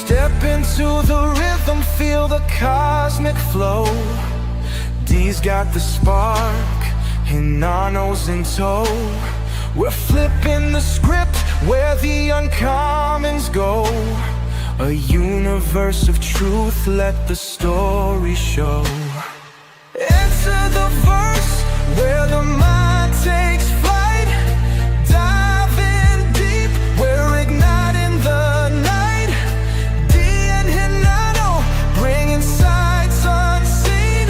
Step into the rhythm, feel the cosmic flow. D's got the spark, and Nano's in tow. We're flipping the script where the uncommons go. A universe of truth, let the story show. Enter the verse where the mind takes flight. Dive in deep, we're igniting the night. D and Hinano, bringing sights unseen.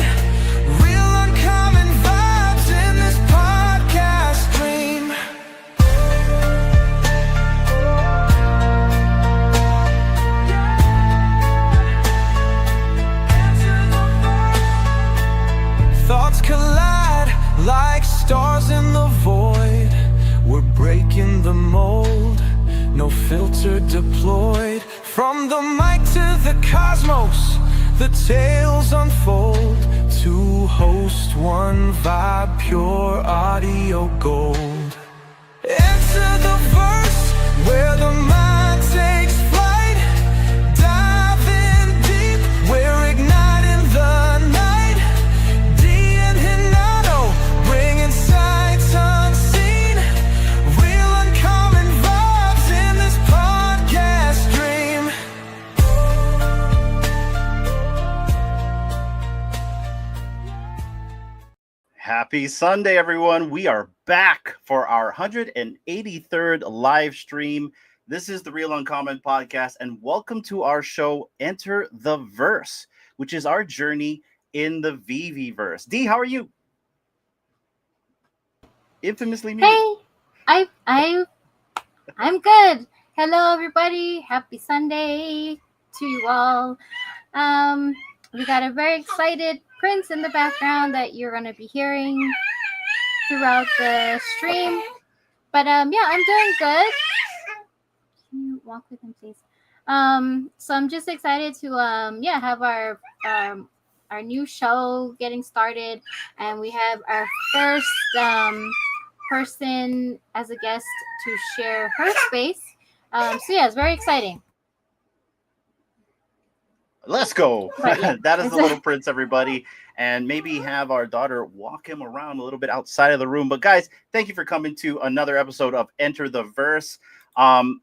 Real uncommon vibes in this podcast dream. Thoughts collide like stars in the void. We're breaking the mold, no filter deployed. From the mic to the cosmos, the tales unfold. Two hosts, one vibe, pure audio gold. Enter the verse where the mind takes flight. Dive in deep, we're igniting the night. D and Hinano, bringing sights unseen. Real uncommon vibes in this podcast dream. Happy Sunday, everyone. We are back for our 183rd live stream. This is the Real Uncommon Podcast, and welcome to our show, Enter the Verse, which is our journey in the VeVeVerse. D, how are you? Infamously muted. Hey, I'm good. Hello, everybody. Happy Sunday to you all. We got a very excited Prince in the background that you're gonna be hearing throughout the stream. But yeah, I'm doing good. Can you walk with him, please? So I'm just excited to have our new show getting started, and we have our first person as a guest to share her space. So yeah, it's very exciting. Let's go. Yeah. That is the little prince, everybody. And maybe have our daughter walk him around a little bit outside of the room. But guys, thank you for coming to another episode of Enter the Verse.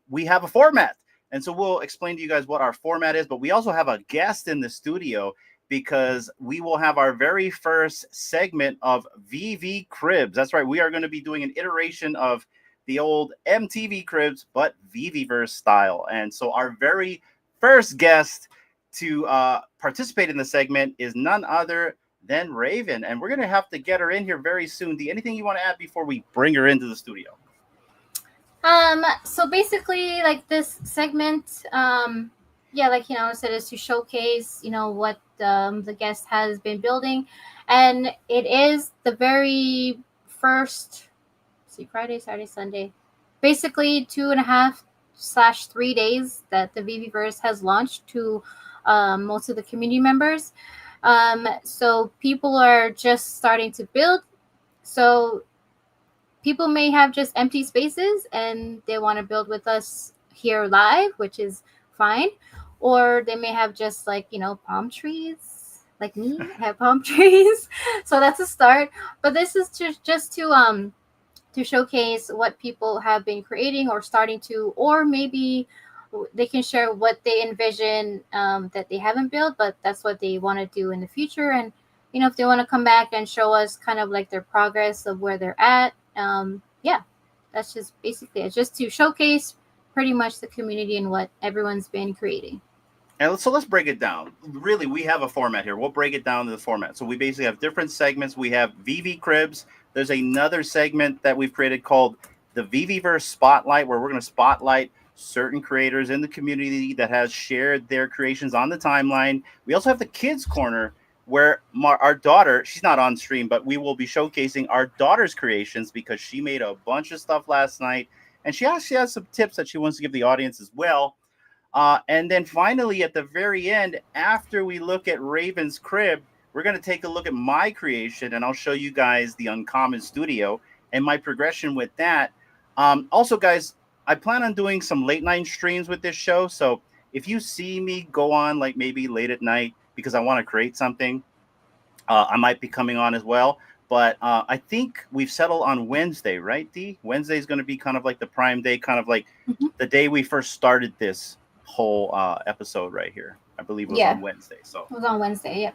We have a format. And so we'll explain to you guys what our format is. But we also have a guest in the studio because we will have our very first segment of VV Cribs. That's right. We are going to be doing an iteration of the old MTV Cribs, but VeVeVerse style. And so our very first guest to participate in the segment is none other than Raven, and we're gonna have to get her in here very soon. D, anything you want to add before we bring her into the studio? So basically, like this segment, like I said, is to showcase, what the guest has been building, and it is the very first. Friday, Saturday, Sunday, basically 2.5/3 days that the VeVeVerse has launched to most of the community members. So people are just starting to build. So people may have just empty spaces and they want to build with us here live, which is fine. Or they may have just palm trees, like me, I have palm trees. So that's a start. But this is just to showcase what people have been creating or starting to, or maybe they can share what they envision that they haven't built, but that's what they want to do in the future. And, if they want to come back and show us kind of like their progress of where they're at. That's just basically it, just to showcase pretty much the community and what everyone's been creating. And so let's break it down. Really, we have a format here. We'll break it down to the format. So we basically have different segments. We have VV Cribs. There's another segment that we've created called the VeVeVerse Spotlight, where we're going to spotlight certain creators in the community that has shared their creations on the timeline. We also have the Kids Corner, where our daughter, she's not on stream, but we will be showcasing our daughter's creations because she made a bunch of stuff last night. And she actually has some tips that she wants to give the audience as well. And then finally, at the very end, after we look at Raven's crib, we're going to take a look at my creation, and I'll show you guys the Uncommon Studio and my progression with that. Also, guys, I plan on doing some late night streams with this show. So if you see me go on like maybe late at night because I want to create something, I might be coming on as well. But I think we've settled on Wednesday, right, D? Wednesday is going to be kind of like the prime day, kind of like Mhm. the day we first started this whole episode right here. I believe it was Yeah, on Wednesday. So, it was on Wednesday. Yep.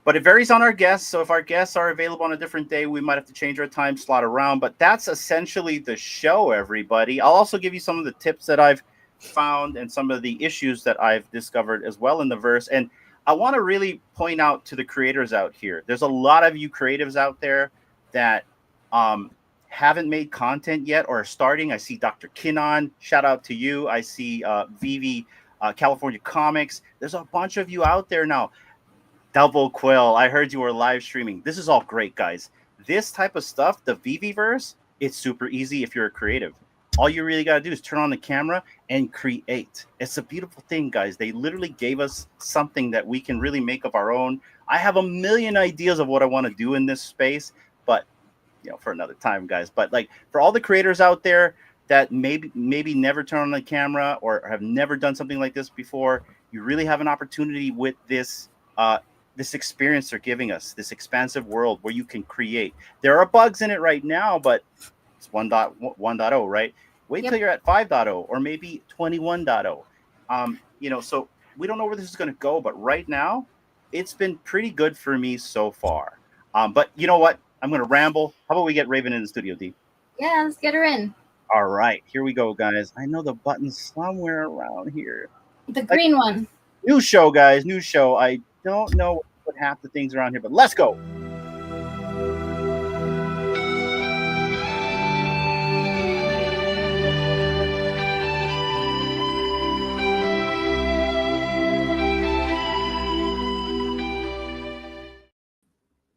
but it varies on our guests. So if our guests are available on a different day, we might have to change our time slot around. But that's essentially the show, everybody. I'll also give you some of the tips that I've found and some of the issues that I've discovered as well in the verse. And I want to really point out to the creators out here. There's a lot of you creatives out there that um, haven't made content yet or are starting. I see Dr. Kinon. Shout out to you. I see Vivi, California Comics. There's a bunch of you out there now. Double Quill, I heard you were live streaming. This is all great, guys. This type of stuff, the VeVeVerse, it's super easy if you're a creative. All you really got to do is turn on the camera and create. It's a beautiful thing, guys. They literally gave us something that we can really make of our own. I have a million ideas of what I want to do in this space, but for another time, guys. But like for all the creators out there that maybe never turn on the camera or have never done something like this before, you really have an opportunity with this this experience they're giving us, this expansive world where you can create. There are bugs in it right now, but it's 1.1.0, right? Wait till you're at 5.0 or maybe 21.0. So we don't know where this is going to go, but right now it's been pretty good for me so far. But you know what? I'm going to ramble. How about we get Raven in the studio, D? Yeah, let's get her in. All right, here we go, guys. I know the button's somewhere around here. The green one. New show, guys. New show. I don't know what half the things around here, but let's go.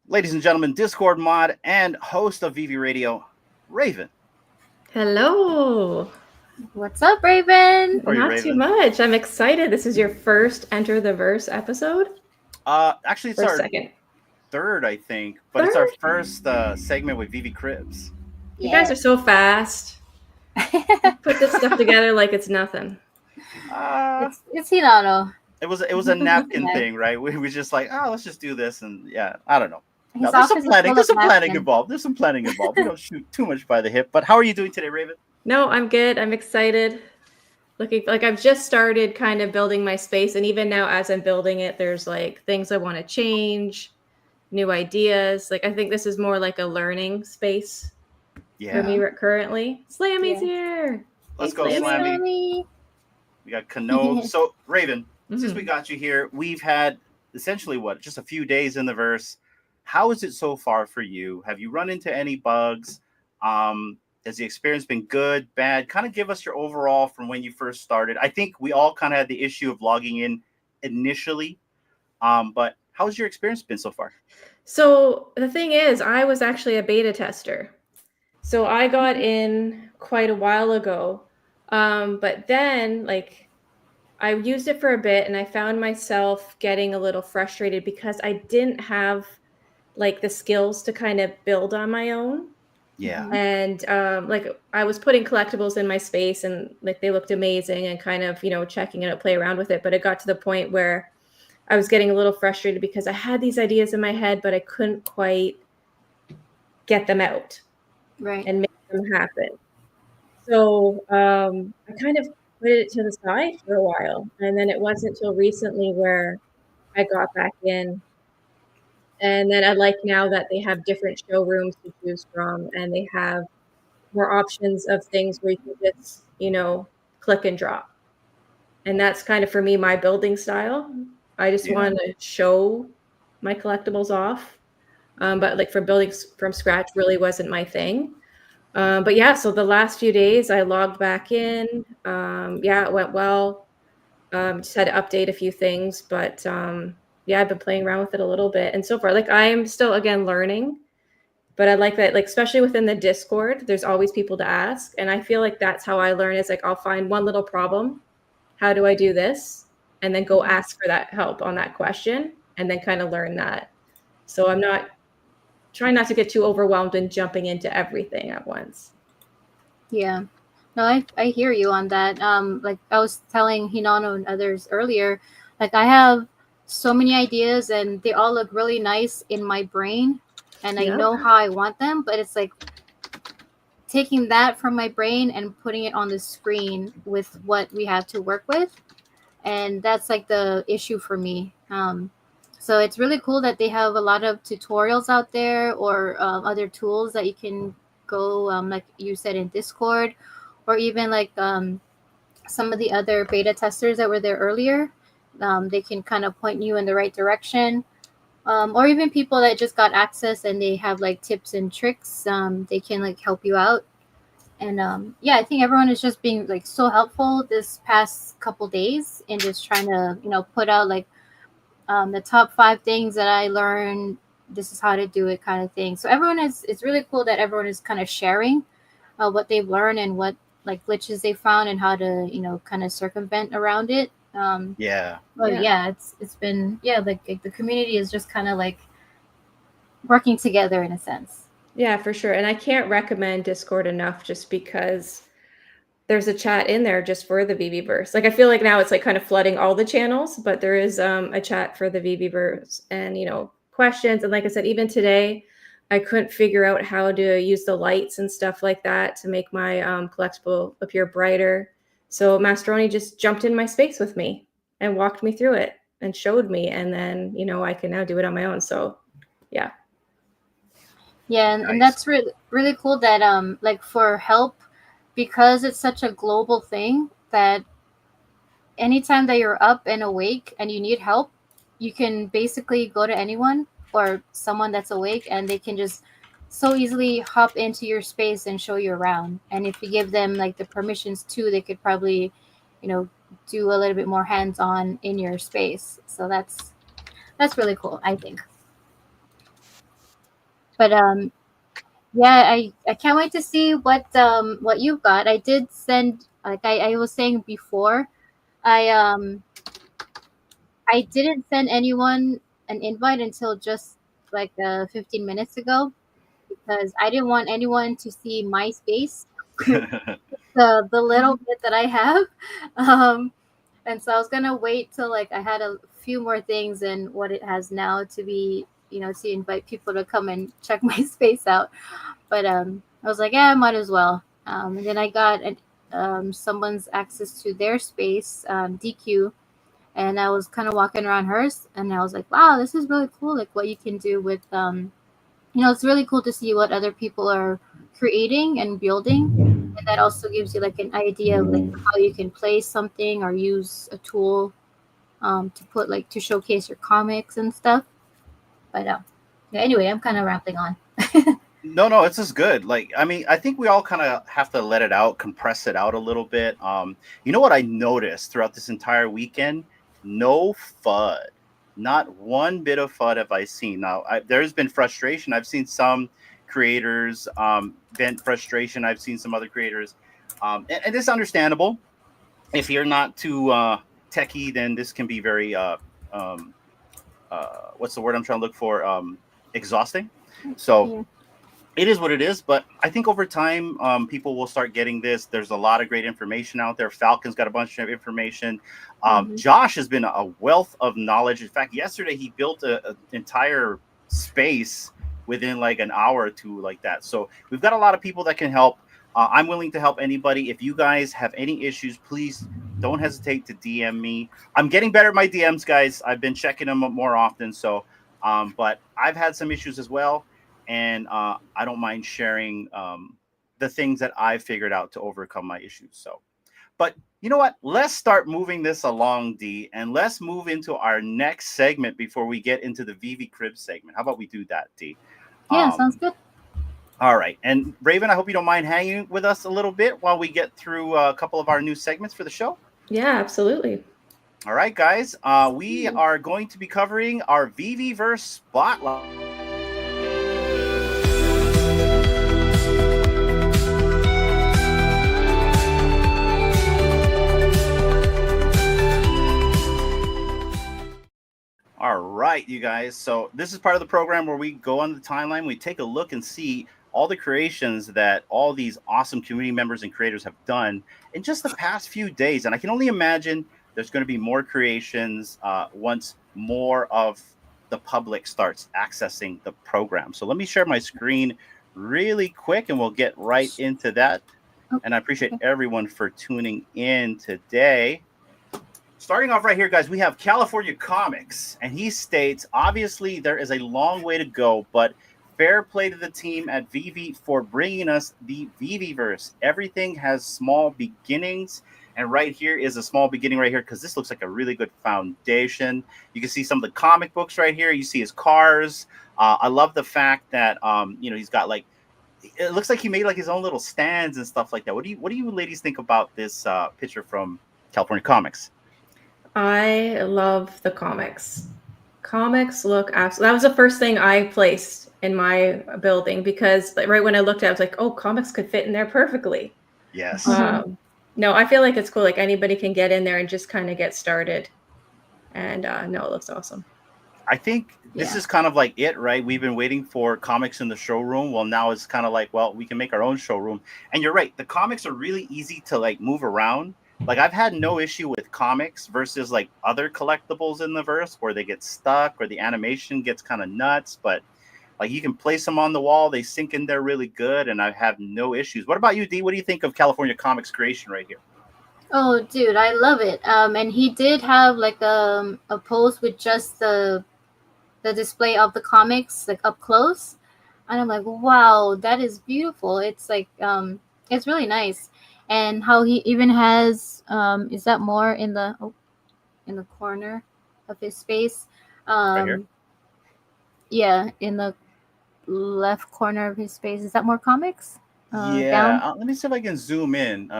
Ladies and gentlemen, Discord mod and host of VV Radio, Raven. Hello. What's up, Raven? How are you, Not Raven? too much. I'm excited. This is your first Enter the Verse episode? Actually, it's Or our second? third, I think, but it's our first segment with VV Cribs. You guys are so fast. Put this stuff together like it's nothing. It's Hinano. It was a napkin thing, right? We were just like, let's just do this, and yeah, I don't know. His No, there's some office is planning. full There's of some planning napkins. involved. There's some planning involved. We don't shoot too much by the hip. But how are you doing today, Raven? No, I'm good. I'm excited. Looking like I've just started kind of building my space, and even now as I'm building it, there's like things I want to change, new ideas. Like I think this is more like a learning space for me currently. Slammy's here. Let's Hey, go, Slammy. Slammy. We got Kano. So, Raven, since we got you here, we've had essentially just a few days in the verse. How is it so far for you? Have you run into any bugs? Has the experience been good, bad? Kind of give us your overall from when you first started. I think we all kind of had the issue of logging in initially. But how's your experience been so far? So the thing is, I was actually a beta tester. So I got in quite a while ago. But then like I used it for a bit and I found myself getting a little frustrated because I didn't have like the skills to kind of build on my own. Yeah. And like I was putting collectibles in my space and like they looked amazing and kind of, checking it out, play around with it. But it got to the point where I was getting a little frustrated because I had these ideas in my head, but I couldn't quite get them out and make them happen. So I kind of put it to the side for a while. And then it wasn't until recently where I got back in. And then I like now that they have different showrooms to choose from and they have more options of things where you can just, click and drop. And that's kind of for me, my building style. I just want to show my collectibles off. But like for building from scratch really wasn't my thing. But yeah, so the last few days I logged back in. It went well. Just had to update a few things, but I've been playing around with it a little bit. And so far, like I am still again learning, but I like that, like especially within the Discord, there's always people to ask. And I feel like that's how I learn is like I'll find one little problem. How do I do this? And then go ask for that help on that question and then kind of learn that. So I'm trying not to get too overwhelmed and jumping into everything at once. Yeah. No, I hear you on that. Like I was telling Hinano and others earlier, like I have so many ideas and they all look really nice in my brain, and I Yeah. know how I want them, but it's like taking that from my brain and putting it on the screen with what we have to work with, and that's like the issue for me. So it's really cool that they have a lot of tutorials out there, or other tools that you can go, like you said, in Discord, or even like some of the other beta testers that were there earlier. They can kind of point you in the right direction, or even people that just got access and they have like tips and tricks. They can like help you out. And yeah, I think everyone is just being like so helpful this past couple days and just trying to, put out like the top 5 things that I learned. This is how to do it, kind of thing. So everyone is. It's really cool that everyone is kind of sharing what they've learned and what like glitches they found and how to kind of circumvent around it. Yeah. But yeah, it's been, yeah, like the community is just kind of like working together in a sense. Yeah, for sure. And I can't recommend Discord enough just because there's a chat in there just for the VeVeVerse. Like I feel like now it's like kind of flooding all the channels, but there is a chat for the VeVeVerse and questions. And like I said, even today, I couldn't figure out how to use the lights and stuff like that to make my collectible appear brighter. So Mastroni just jumped in my space with me and walked me through it and showed me, and then I can now do it on my own. So yeah. Yeah, and Nice. that's really cool that like for help, because it's such a global thing, that anytime that you're up and awake and you need help, you can basically go to anyone or someone that's awake, and they can just so easily hop into your space and show you around. And if you give them like the permissions too, they could probably, do a little bit more hands-on in your space. So that's really cool, I think. But yeah, I can't wait to see what you've got. I did send, like I was saying before, I I didn't send anyone an invite until just like 15 minutes ago, because I didn't want anyone to see my space, the little bit that I have. Um, and so I was gonna wait till like I had a few more things than what it has now to be, to invite people to come and check my space out. But I was like, yeah, I might as well. And then I got someone's access to their space, DQ, and I was kind of walking around hers, and I was like, wow, this is really cool. Like what you can do with, it's really cool to see what other people are creating and building, and that also gives you like an idea of like how you can play something or use a tool, to put like to showcase your comics and stuff. But yeah, anyway, I'm kind of rambling on. No, it's just good. Like, I mean, I think we all kind of have to let it out, compress it out a little bit. You know what I noticed throughout this entire weekend? No FUD. Not one bit of FUD have I seen. Now, there's been frustration. I've seen some creators vent frustration. I've seen some other creators, and it's understandable. If you're not too techie, then this can be very what's the word I'm trying to look for? Exhausting. So Yeah. it is what it is, but I think over time, people will start getting this. There's a lot of great information out there. Falcon's got a bunch of information. Mhm. Josh has been a wealth of knowledge. In fact, yesterday he built an entire space within like an hour or two, like that. So we've got a lot of people that can help. I'm willing to help anybody. If you guys have any issues, please don't hesitate to DM me. I'm getting better at my DMs, guys. I've been checking them more often. So, but I've had some issues as well, and I don't mind sharing the things that I've figured out to overcome my issues. So, but you know what? Let's start moving this along, D, and let's move into our next segment before we get into the VV Crib segment. How about we do that, D? Yeah, sounds good. All right. And Raven, I hope you don't mind hanging with us a little bit while we get through a couple of our new segments for the show. Yeah, absolutely. All right, guys. We are going to be covering our VeVeVerse Spotlight. All right, you guys. So this is part of the program where we go on the timeline, we take a look and see all the creations that all these awesome community members and creators have done in just the past few days. And I can only imagine there's going to be more creations once more of the public starts accessing the program. So let me share my screen really quick and we'll get right into that. And I appreciate everyone for tuning in today. Starting off right here, guys, we have California Comics, and he states, obviously there is a long way to go, but fair play to the team at VeVe for bringing us the VeVeVerse. Everything has small beginnings, and right here is a small beginning right here because this looks like a really good foundation. You can see some of the comic books right here. You see his cars. I love the fact that he's got like, it looks like he made like his own little stands and stuff like that. What do you ladies think about this picture from California Comics? I love the comics. Comics look absolutely. That was the first thing I placed in my building because right when I looked at it, I was like, oh, comics could fit in there perfectly. Yes. No, I feel like it's cool. Like anybody can get in there and just kind of get started. And no, it looks awesome. I think this is kind of like it, right? We've been waiting for comics in the showroom. Well, now it's kind of like, well, we can make our own showroom. And you're right. The comics are really easy to like move around. Like I've had no issue with comics versus like other collectibles in the verse where they get stuck or the animation gets kind of nuts. But like you can place them on the wall. They sink in there really good. And I have no issues. What about you, Dee? What do you think of California Comics creation right here? Oh, dude, I love it. And he did have like a post with just the display of the comics like up close, and I'm like, wow, that is beautiful. It's like it's really nice, and how he even has is that more in the corner of his space? Right here? Yeah, in the left corner of his space. Is that more comics? Let me see if I can zoom in.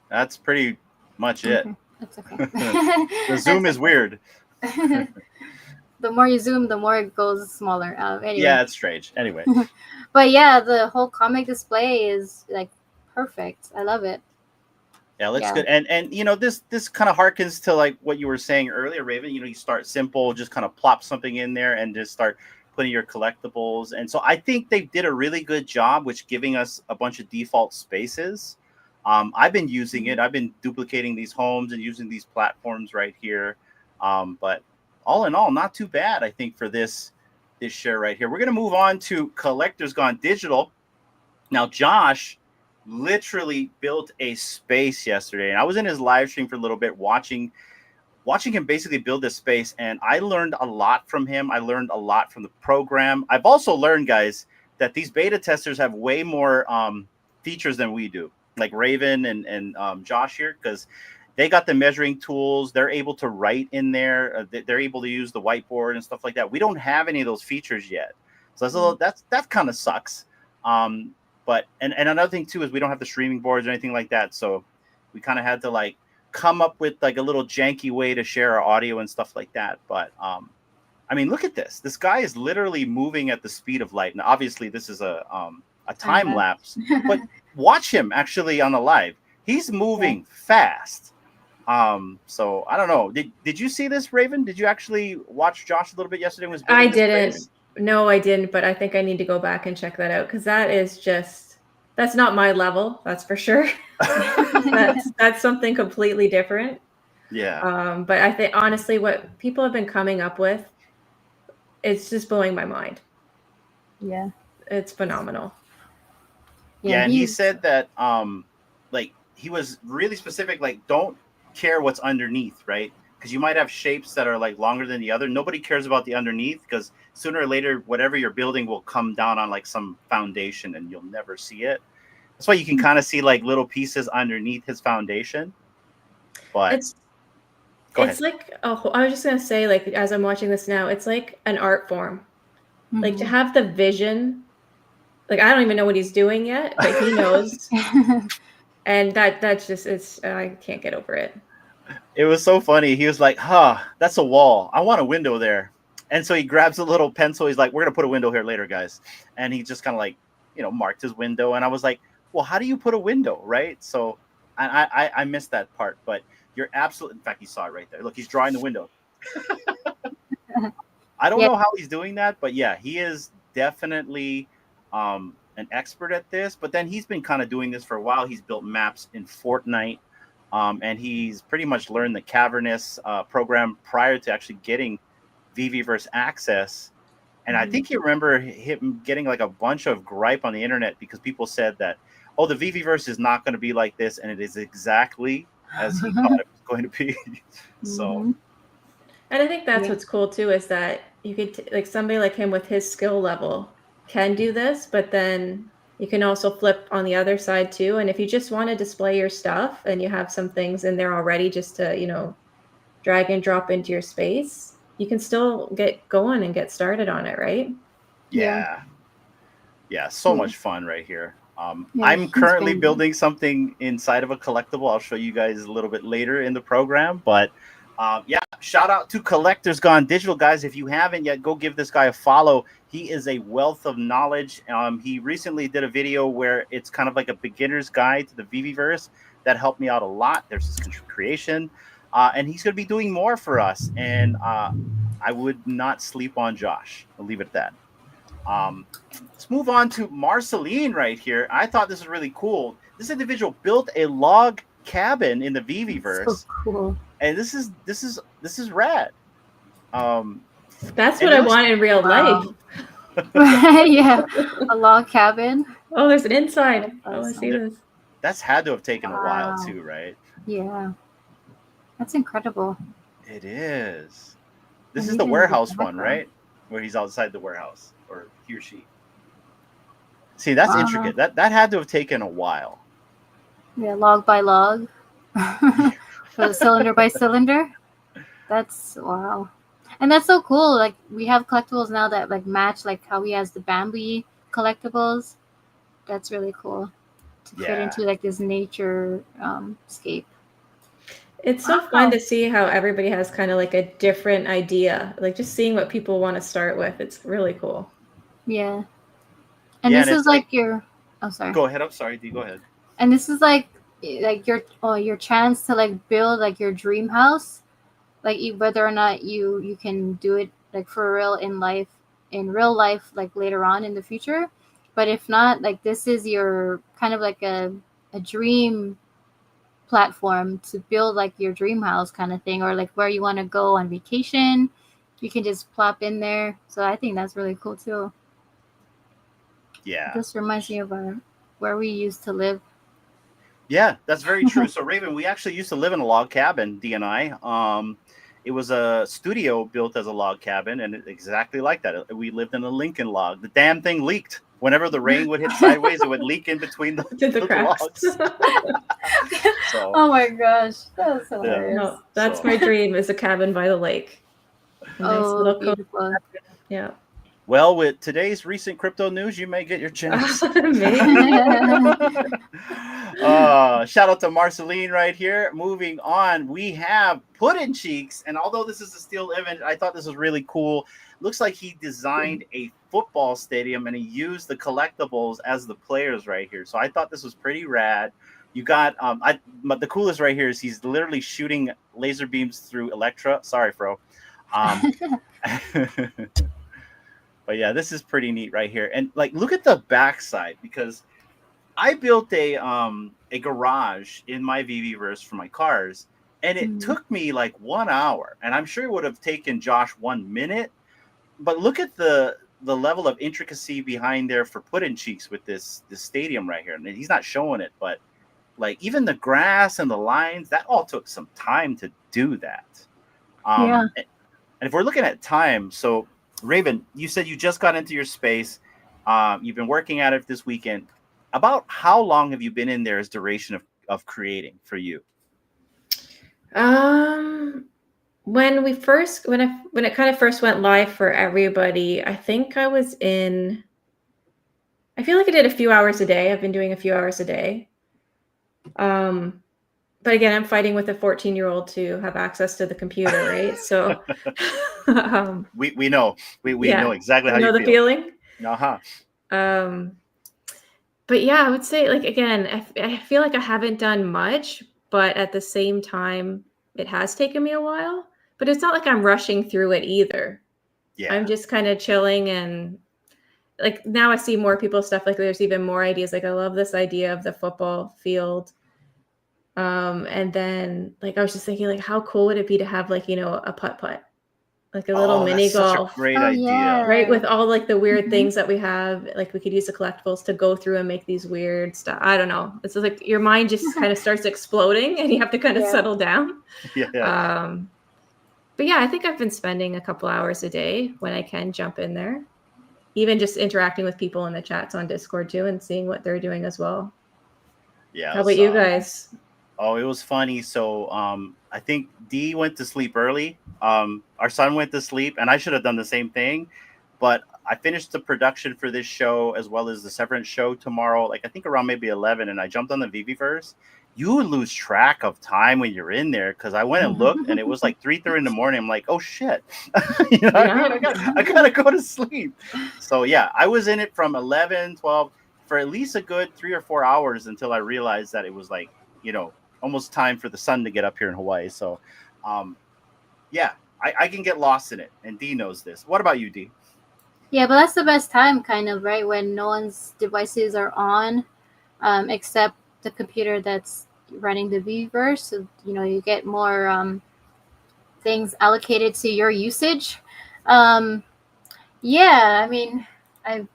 That's pretty much it. Okay. That's okay. The zoom is weird. The more you zoom, the more it goes smaller. Anyway. Yeah, it's strange. Anyway. But yeah, the whole comic display is like perfect. I love it. Yeah, it looks good. And this kind of harkens to like what you were saying earlier, Raven. You start simple, just kind of plop something in there and just start putting your collectibles. And so I think they did a really good job with giving us a bunch of default spaces. I've been using it. I've been duplicating these homes and using these platforms right here. But all in all, not too bad, I think, for this share right here. We're going to move on to Collectors Gone Digital. Now, Josh literally built a space yesterday, and I was in his live stream for a little bit watching him basically build this space, and I learned a lot from him. I learned a lot from the program. I've also learned, guys, that these beta testers have way more features than we do, like Raven and Josh here, because they got the measuring tools. They're able to write in there. They're able to use the whiteboard and stuff like that. We don't have any of those features yet, so that kind of sucks. But another thing too is we don't have the streaming boards or anything like that. So we kind of had to like come up with like a little janky way to share our audio and stuff like that. But I mean, look at this. This guy is literally moving at the speed of light. Now, obviously, this is a time lapse, but watch him actually on the live. He's moving fast. So I don't know. Did you see this, Raven? Did you actually watch Josh a little bit yesterday? I didn't. No, I didn't. But I think I need to go back and check that out because that's not my level. That's for sure. that's something completely different. Yeah. But I think honestly, what people have been coming up with, it's just blowing my mind. Yeah. It's phenomenal. Yeah, and he said that like he was really specific, like don't care what's underneath, right? Because you might have shapes that are like longer than the other. Nobody cares about the underneath because sooner or later, whatever you're building will come down on like some foundation and you'll never see it. That's why you can kind of see like little pieces underneath his foundation. But it's like I was just gonna say, like as I'm watching this now, it's like an art form. Mm-hmm. Like to have the vision. Like I don't even know what he's doing yet, but he knows. And that's just I can't get over it. It was so funny. He was like, that's a wall. I want a window there. And so he grabs a little pencil. He's like, we're going to put a window here later, guys. And he just kind of like, marked his window. And I was like, well, how do you put a window, right? So I missed that part. But you're absolutely, in fact, he saw it right there. Look, he's drawing the window. I don't know how he's doing that. But yeah, he is definitely an expert at this, but then he's been kind of doing this for a while. He's built maps in Fortnite, and he's pretty much learned the cavernous program prior to actually getting VeVeVerse access. And I think you remember him getting like a bunch of gripe on the internet because people said that, oh, the VeVeVerse is not going to be like this, and it is exactly as he thought it was going to be. So, and I think that's Yeah. what's cool too, is that you could like somebody like him with his skill level can do this, but then you can also flip on the other side too. And if you just want to display your stuff and you have some things in there already just to, you know, drag and drop into your space, you can still get going and get started on it, right? yeah, so Yeah. much fun right here. Yeah, I'm he's currently been- building something inside of a collectible. I'll show you guys a little bit later in the program. But yeah, shout out to Collectors Gone Digital, guys. If you haven't yet, go give this guy a follow. He is a wealth of knowledge. He recently did a video where it's kind of like a beginner's guide to the VeVeVerse that helped me out a lot. There's his creation. And he's going to be doing more for us. And I would not sleep on Josh. I'll leave it at that. Let's move on to Marceline right here. I thought this was really cool. This individual built a log cabin in the VeVeVerse, So cool. and this is rad. That's what I want in real life. Yeah, a log cabin. Oh, there's an inside. That's I want to see awesome. this. That's had to have taken a while Wow. too, right? Yeah, that's incredible. It is. This And is the even warehouse the one, background. right? Where he's outside the warehouse, or he or she. See, that's Uh-huh. intricate. That had to have taken a while. Yeah, log by log. So cylinder by cylinder. That's wow. And that's so cool. Like we have collectibles now that like match like how he has the Bambi collectibles. That's really cool to fit Yeah. into like this nature scape. It's so fun to see how everybody has kind of like a different idea. Like just seeing what people want to start with. It's really cool. Yeah. And Yeah, this and is it's like your sorry. Go ahead. I'm sorry, D. Go ahead. And this is like your chance to like build like your dream house, like whether or not you can do it like for real in real life like later on in the future. But if not, like this is your kind of like a dream platform to build like your dream house kind of thing, or like where you want to go on vacation, you can just plop in there. So I think that's really cool too. Yeah. This reminds me of where we used to live. Yeah, that's very true. So Raven, we actually used to live in a log cabin, D and I. It was a studio built as a log cabin, and exactly like that. We lived in a Lincoln log. The damn thing leaked. Whenever the rain would hit sideways, it would leak in between the cracks. logs. So, Oh my gosh, that's hilarious. No, that's So- my dream, is a cabin by the lake. A nice Oh, little cozy- beautiful. yeah. well, with today's recent crypto news, you may get your chance. Maybe. Shout out to Marceline right here. Moving on, we have Puddin' Cheeks, and although this is a still image, I thought this was really cool. Looks like he designed a football stadium and he used the collectibles as the players right here. So I thought this was pretty rad. You got but the coolest right here is he's literally shooting laser beams through Electra. Sorry, Fro. But yeah, this is pretty neat right here. And like, look at the backside, because I built a garage in my VeVeVerse for my cars, and it took me like 1 hour, and I'm sure it would have taken Josh 1 minute. But look at the level of intricacy behind there for Puddin' Cheeks with this stadium right here. And he's not showing it, but like even the grass and the lines, that all took some time to do that. Yeah. And if we're looking at time, so Raven, you said you just got into your space. You've been working at it this weekend. About how long have you been in there as duration of creating for you? When it kind of first went live for everybody, I think I feel like I did a few hours a day. I've been doing a few hours a day. But again, I'm fighting with a 14-year-old to have access to the computer, right? So we know. We know exactly how you know you the feel. feeling. Uh-huh. But yeah, I would say, like, again, I feel like I haven't done much, but at the same time, it has taken me a while. But it's not like I'm rushing through it either. Yeah. I'm just kind of chilling and like now I see more people's stuff. Like there's even more ideas. Like I love this idea of the football field. And then like I was just thinking, like, how cool would it be to have like, you know, a putt-putt, like a little mini that's such a golf, great Oh, idea. yeah. right? With all like the weird Mhm. things that we have, like we could use the collectibles to go through and make these weird stuff. I don't know. It's just like your mind just kind of starts exploding and you have to kind of Yeah. settle down. Yeah. But yeah, I think I've been spending a couple hours a day when I can jump in there, even just interacting with people in the chats on Discord too and seeing what they're doing as well. Yeah. How about you guys? Oh, it was funny. So I think Dee went to sleep early. Our son went to sleep, and I should have done the same thing. But I finished the production for this show as well as the Severance show tomorrow, like I think around maybe 11, and I jumped on the VeVeVerse. You lose track of time when you're in there because I went and looked, and it was like 3:30 in the morning. I'm like, oh shit, you know what I mean? I gotta go to sleep. So yeah, I was in it from 11, 12 for at least a good 3 or 4 hours until I realized that it was like, you know, almost time for the sun to get up here in Hawaii. So, yeah, I can get lost in it, and Dee knows this. What about you, Dee? Yeah, but that's the best time, kind of, right? When no one's devices are on, except the computer that's running the VeVeVerse. So, you know, you get more things allocated to your usage. Yeah, I mean, I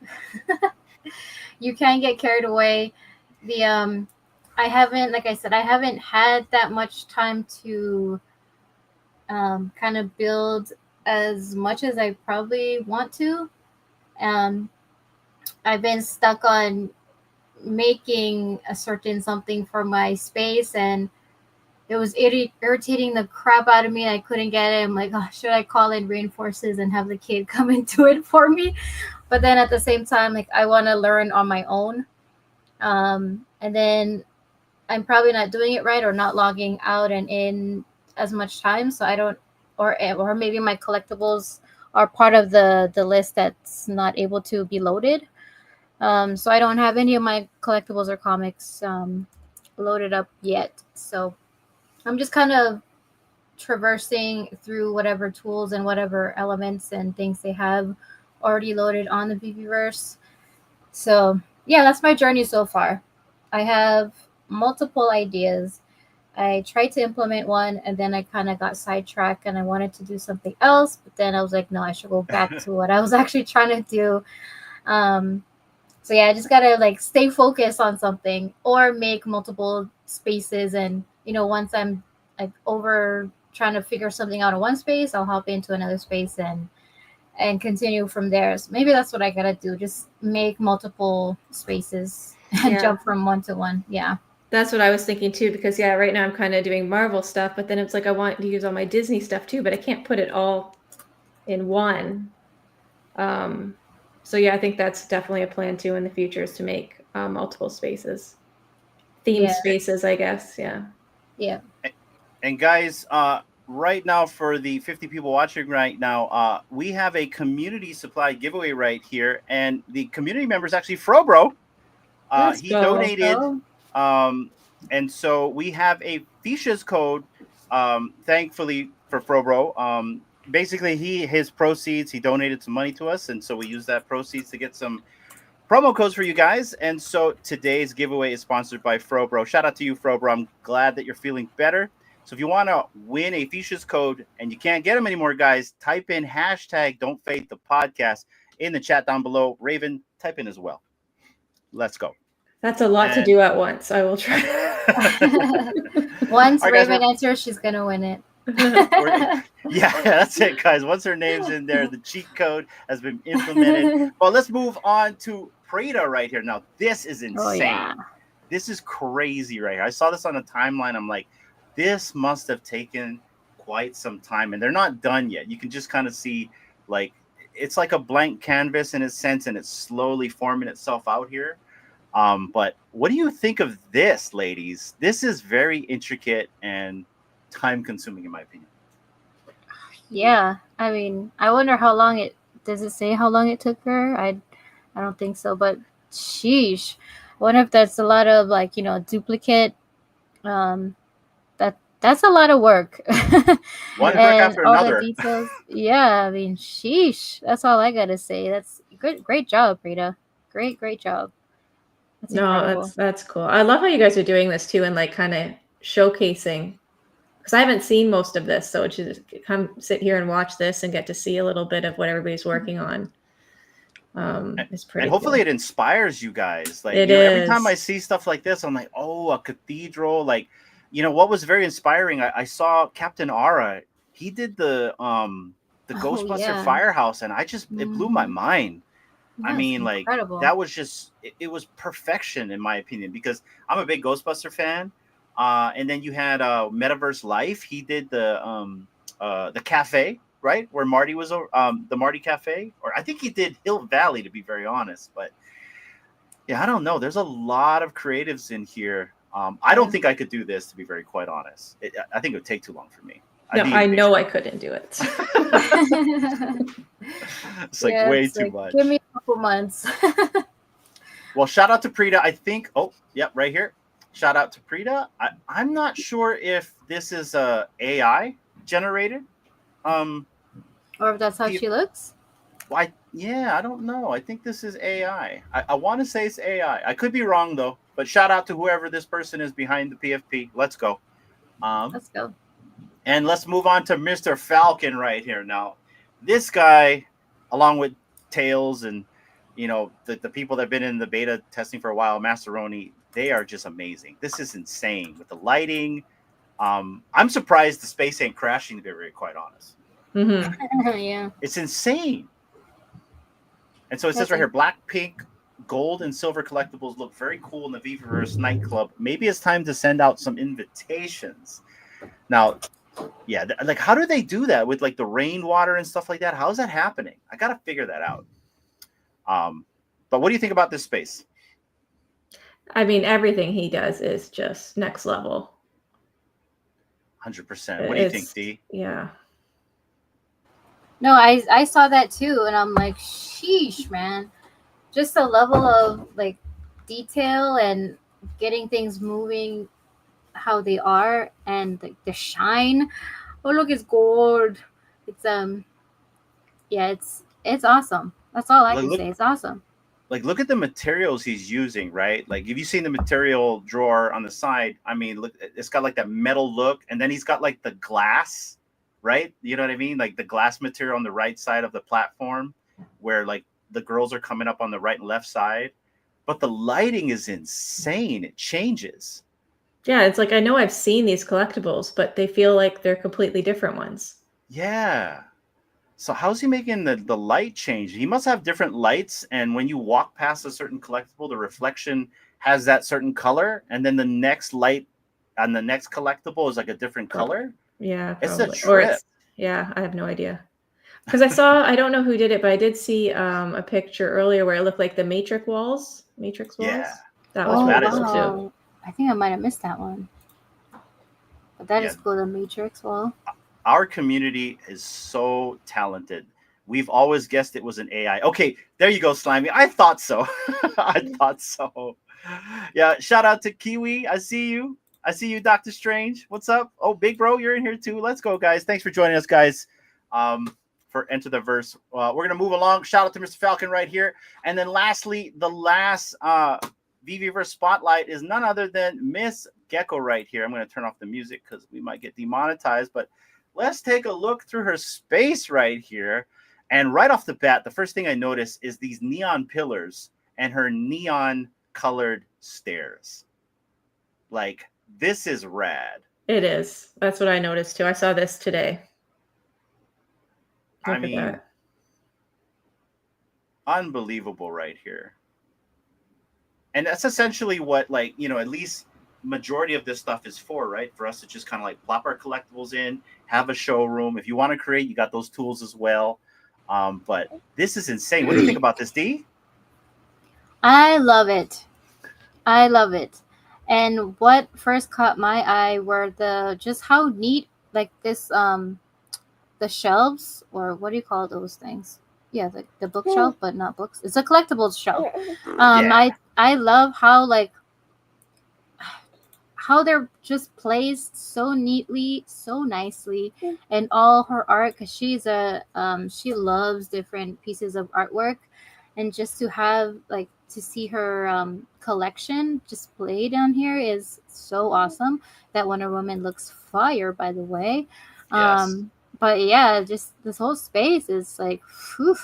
you can get carried away. I haven't, like I said, I haven't had that much time to kind of build as much as I probably want to. I've been stuck on making a certain something for my space, and it was irritating the crap out of me. I couldn't get it. I'm like, oh, should I call in reinforces and have the kid come and do it for me? But then at the same time, like, I want to learn on my own. And then I'm probably not doing it right or not logging out and in as much time. So I don't, or maybe my collectibles are part of the list that's not able to be loaded. So I don't have any of my collectibles or comics loaded up yet. So I'm just kind of traversing through whatever tools and whatever elements and things they have already loaded on the VeVeVerse. So yeah, that's my journey so far. I have multiple ideas. I tried to implement one and then I kind of got sidetracked and I wanted to do something else, but then I was like, no, I should go back to what I was actually trying to do. So yeah, I just gotta like stay focused on something or make multiple spaces. And you know, once I'm like over trying to figure something out in one space, I'll hop into another space and continue from there. So maybe that's what I gotta do. Just make multiple spaces and jump from one to one. Yeah. That's what I was thinking too, because yeah, right now I'm kind of doing Marvel stuff, but then it's like I want to use all my Disney stuff too, but I can't put it all in one. So yeah, I think that's definitely a plan too in the future, is to make multiple spaces, themed spaces, I guess. Yeah. Yeah. And guys, right now for the 50 people watching right now, we have a community supply giveaway right here, and the community member is actually Frobro. He donated, and so we have a Fishes code. Thankfully for Frobro, basically his proceeds, he donated some money to us, and so we use that proceeds to get some promo codes for you guys. And so today's giveaway is sponsored by Frobro. Shout out to you, Frobro. I'm glad that you're feeling better. So if you want to win a Fishes code and you can't get them anymore, guys, type in hashtag Don't Fade the Podcast in the chat down below. Raven, type in as well. Let's go. That's a lot to do at once. I will try. Once Raven answers, she's gonna win it. Yeah, that's it, guys. Once her name's in there, the cheat code has been implemented. Well, let's move on to Prada right here. Now, this is insane. Oh, yeah. This is crazy right here. I saw this on a timeline. I'm like, this must have taken quite some time, and they're not done yet. You can just kind of see, like, it's like a blank canvas in a sense, and it's slowly forming itself out here. But what do you think of this, ladies? This is very intricate and time-consuming, in my opinion. Yeah, I mean, I wonder how long does it say how long it took her? I don't think so, but sheesh. I wonder if that's a lot of, like, you know, duplicate that That's a lot of work. One brick And after all the another. details. Yeah, I mean, sheesh. That's all I gotta say. That's great job, Rita. Great job. That's No, incredible. that's cool. I love how you guys are doing this too, and like kind of showcasing, because I haven't seen most of this, so to just come sit here and watch this and get to see a little bit of what everybody's working on is And pretty hopefully cool. it inspires you guys. Like, It every time I is. see stuff like this, I'm like, oh, a cathedral. Like, what was very inspiring, I saw Captain Ara. He did the Oh Ghostbuster yeah. firehouse, and it blew my Hmm. mind. I That's mean, like, incredible. that was just it was perfection in my opinion, because I'm a big Ghostbuster fan. And then you had Metaverse Life. He did the cafe, right, where Marty was, the Marty Cafe, or I think he did Hill Valley, to be very honest. But yeah, I don't know. There's a lot of creatives in here. I don't Yeah. think I could do this, to be very quite honest. I think it would take too long for me. I'd No, be I know I impatient. couldn't do it. It's like Yeah, way it's too like give me much. a couple months. Well, shout out to Prita. I think. Oh, yep, right here. Shout out to Prita. I'm not sure if this is AI generated. Um, Or if that's how P- she looks. yeah, I don't know. I think this is AI. I want to say it's AI. I could be wrong though. But shout out to whoever this person is behind the PFP. Let's go. Um, Let's go. and let's move on to Mr. Falcon right here. Now, this guy, along with Tails and the people that have been in the beta testing for a while, Masteroni, they are just amazing. This is insane with the lighting. I'm surprised the space ain't crashing, to be very quite honest. Hmm. Yeah. It's insane. And so it says That's right here, black, pink, gold, and silver collectibles look very cool in the VeVeVerse nightclub. Maybe it's time to send out some invitations. Now, yeah, like, how do they do that with like the rainwater and stuff like that? How's that happening? I gotta figure that out. But what do you think about this space? I mean, everything he does is just next level. 100%. What do you think, It's D? yeah. No, I saw that too, and I'm like, sheesh, man. Just the level of like detail and getting things moving how they are, and the shine. Oh, look, it's gold. It's yeah, it's awesome. That's all I Like, can say. It's awesome. look at the materials he's using, right? Like, if you've seen the material drawer on the side, I mean, look, it's got like that metal look, and then he's got like the glass, right? You know what I mean? Like the glass material on the right side of the platform, where like the girls are coming up on the right and left side. But the lighting is insane. It changes. Yeah, it's like I know I've seen these collectibles, but they feel like they're completely different ones. Yeah. So how's he making the light change? He must have different lights, and when you walk past a certain collectible, the reflection has that certain color, and then the next light on the next collectible is like a different color. Yeah, It's a probably. Or trip. it's yeah, I have no idea. Because I don't know who did it, but I did see a picture earlier where it looked like the Matrix walls. Matrix walls. Yeah. That was Oh really That is cool too. wow. I think I might have missed that one. But that Yeah. is cool, the Matrix wall. Our community is so talented. We've always guessed it was an AI. Okay, there you go, Slimy. I thought so. I thought so. Yeah, shout out to Kiwi. I see you. I see you, Doctor Strange. What's up? Oh, Big Bro, you're in here too. Let's go, guys. Thanks for joining us, guys, for Enter the Verse. We're going to move along. Shout out to Mr. Falcon right here. And then lastly, the last VeVeVerse spotlight is none other than Miss Gecko right here. I'm going to turn off the music because we might get demonetized, but let's take a look through her space right here. And right off the bat, the first thing I notice is these neon pillars and her neon colored stairs. Like, this is rad. It is. That's what I noticed too. I saw this today. I Look at mean, that. unbelievable right here. And that's essentially what, like, at least majority of this stuff is for, right? For us to just kind of like plop our collectibles in, have a showroom. If you want to create, you got those tools as well. But this is insane. What do you think about this, D? I love it. I love it. And what first caught my eye were just how neat, like this the shelves, or what do you call those things? Yeah, the bookshelf, but not books. It's a collectibles shelf. Yeah. I love how how they're just placed so neatly, so nicely, and all her art, because she loves different pieces of artwork, and just to have like to see her collection displayed down here is so awesome. That Wonder Woman looks fire, by the way. Yes. But yeah, just this whole space is like, whew,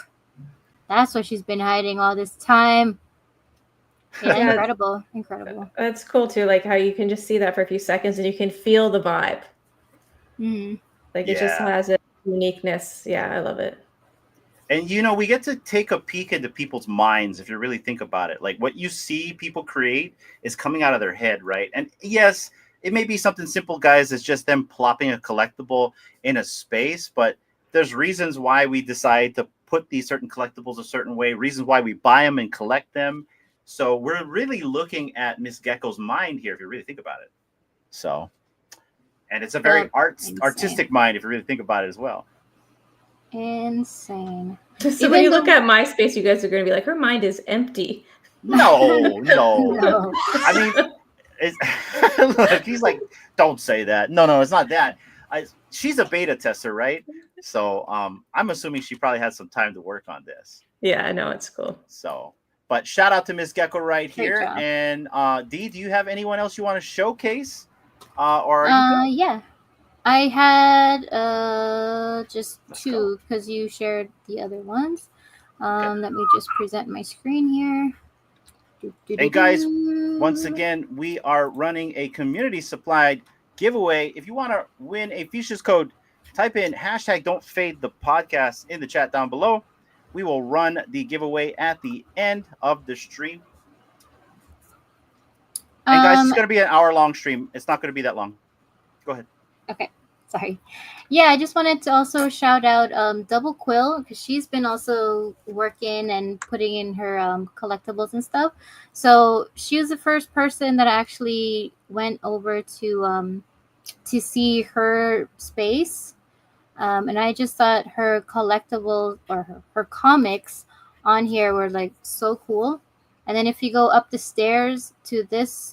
that's what she's been hiding all this time. Yeah, Yeah. incredible, incredible. That's cool too, like how you can just see that for a few seconds and you can feel the vibe. Mm. Like it just Yeah. has a uniqueness. Yeah, I love it. And we get to take a peek into people's minds if you really think about it. Like what you see people create is coming out of their head, right? And yes, it may be something simple, guys. It's just them plopping a collectible in a space, but there's reasons why we decide to put these certain collectibles a certain way, reasons why we buy them and collect them. So we're really looking at Miss Gecko's mind here, if you really think about it. So, and it's a very Insane. artistic mind, if you really think about it as well. So Insane. when Even you the- look at my space, you guys are going to be like, her mind is empty. No. No. I mean, look, he's like, don't say that. No, it's not that. She's a beta tester, right? So I'm assuming she probably had some time to work on this. Yeah, I know, it's cool. So, but shout out to Miss Gecko right Great here. job. And Dee, do you have anyone else you want to showcase? Or are you good? Yeah. I had just Let's two because you shared the other ones. Okay. Let me just present my screen here. And guys, once again, we are running a community supplied giveaway. If you want to win a Futures code, type in hashtag don't fade the podcast in the chat down below. We will run the giveaway at the end of the stream. And guys, it's going to be an hour-long stream. It's not going to be that long. Go ahead. Okay, sorry. Yeah, I just wanted to also shout out Double Quill, because she's been also working and putting in her collectibles and stuff. So she was the first person that actually went over to see her space. And I just thought her collectibles or her comics on here were like so cool. And then if you go up the stairs to this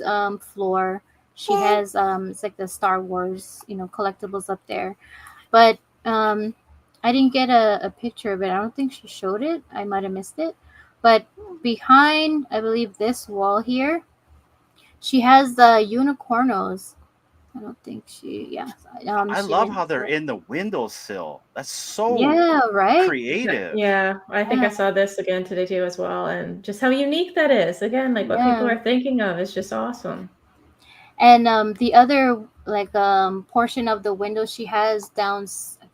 floor, she has it's like the Star Wars, collectibles up there. But I didn't get a picture of it. I don't think she showed it. I might have missed it. But behind, I believe, this wall here, she has the unicornos. I don't think I she love didn't how they're show it. in the windowsill. That's so Yeah, right. creative. Yeah, I think I saw this again today too as well. And just how unique that is. Again, like what people Yeah. are thinking of is just awesome. And the other portion of the window she has I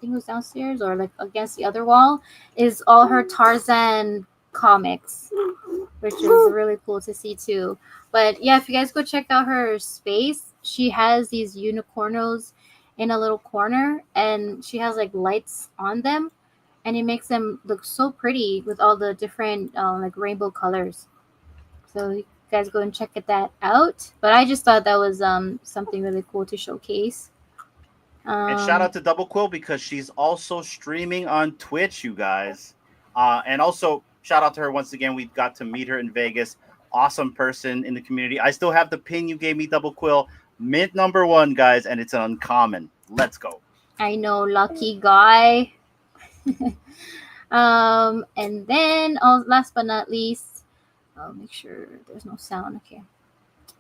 think it was downstairs or like against the other wall, is all her Tarzan comics, which is really cool to see too. But yeah, if you guys go check out her space, she has these unicornos in a little corner, and she has like lights on them, and it makes them look so pretty with all the different like rainbow colors. So you guys go and check that out. But I just thought that was something really cool to showcase. And shout out to Double Quill because she's also streaming on Twitch, you guys. And also shout out to her once again. We got to meet her in Vegas. Awesome person in the community. I still have the pin you gave me, Double Quill. Mint number 1, guys, and it's an uncommon. Let's go. I know, lucky guy. And then last but not least, I'll make sure there's no sound. Okay.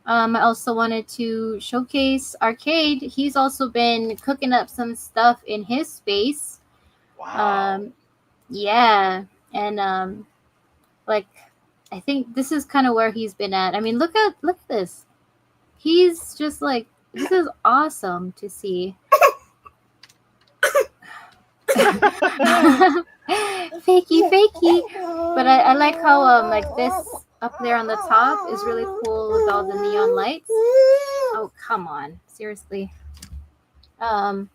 I also wanted to showcase Arcade. He's also been cooking up some stuff in his space. Wow. Yeah, and like I think this is kind of where he's been at. I mean, look at this. He's just like, this is awesome to see. fakey. But I like how like this up there on the top is really cool with all the neon lights. Oh, come on, seriously. But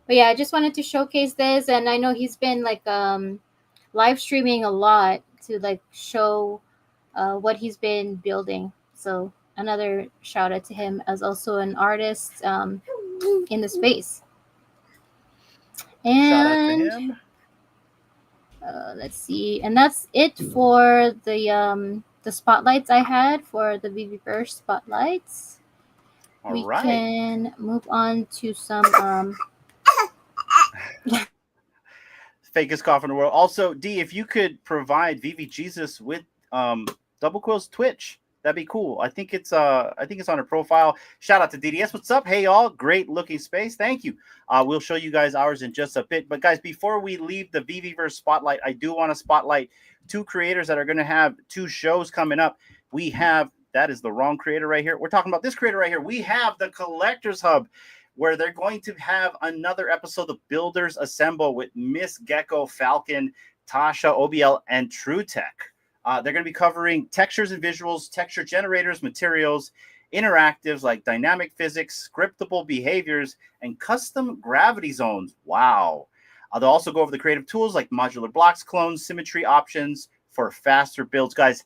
yeah, I just wanted to showcase this, and I know he's been like live streaming a lot to like show what he's been building. So another shout out to him as also an artist in the space. And shout out to him. Let's see, and that's it for the spotlights I had for the VeVeVerse spotlights. we right. can move on to some Fakest cough in the world. Also, D, if you could provide VV Jesus with Double Quill's Twitch, that'd be cool. I think it's on her profile. Shout out to DDS. What's up? Hey y'all, great looking space. Thank you. We'll show you guys ours in just a bit. But guys, before we leave the VeVeVerse spotlight, I do want to spotlight two creators that are going to have two shows coming up. We have, that is the wrong creator right here. We're talking about this creator right here. We have the Collectors Hub, where they're going to have another episode of Builders Assemble with Miss Gecko, Falcon, Tasha, OBL, and True Tech. They're going to be covering textures and visuals, texture generators, materials, interactives like dynamic physics, scriptable behaviors, and custom gravity zones. Wow. They'll also go over the creative tools like modular blocks, clones, symmetry options for faster builds. Guys,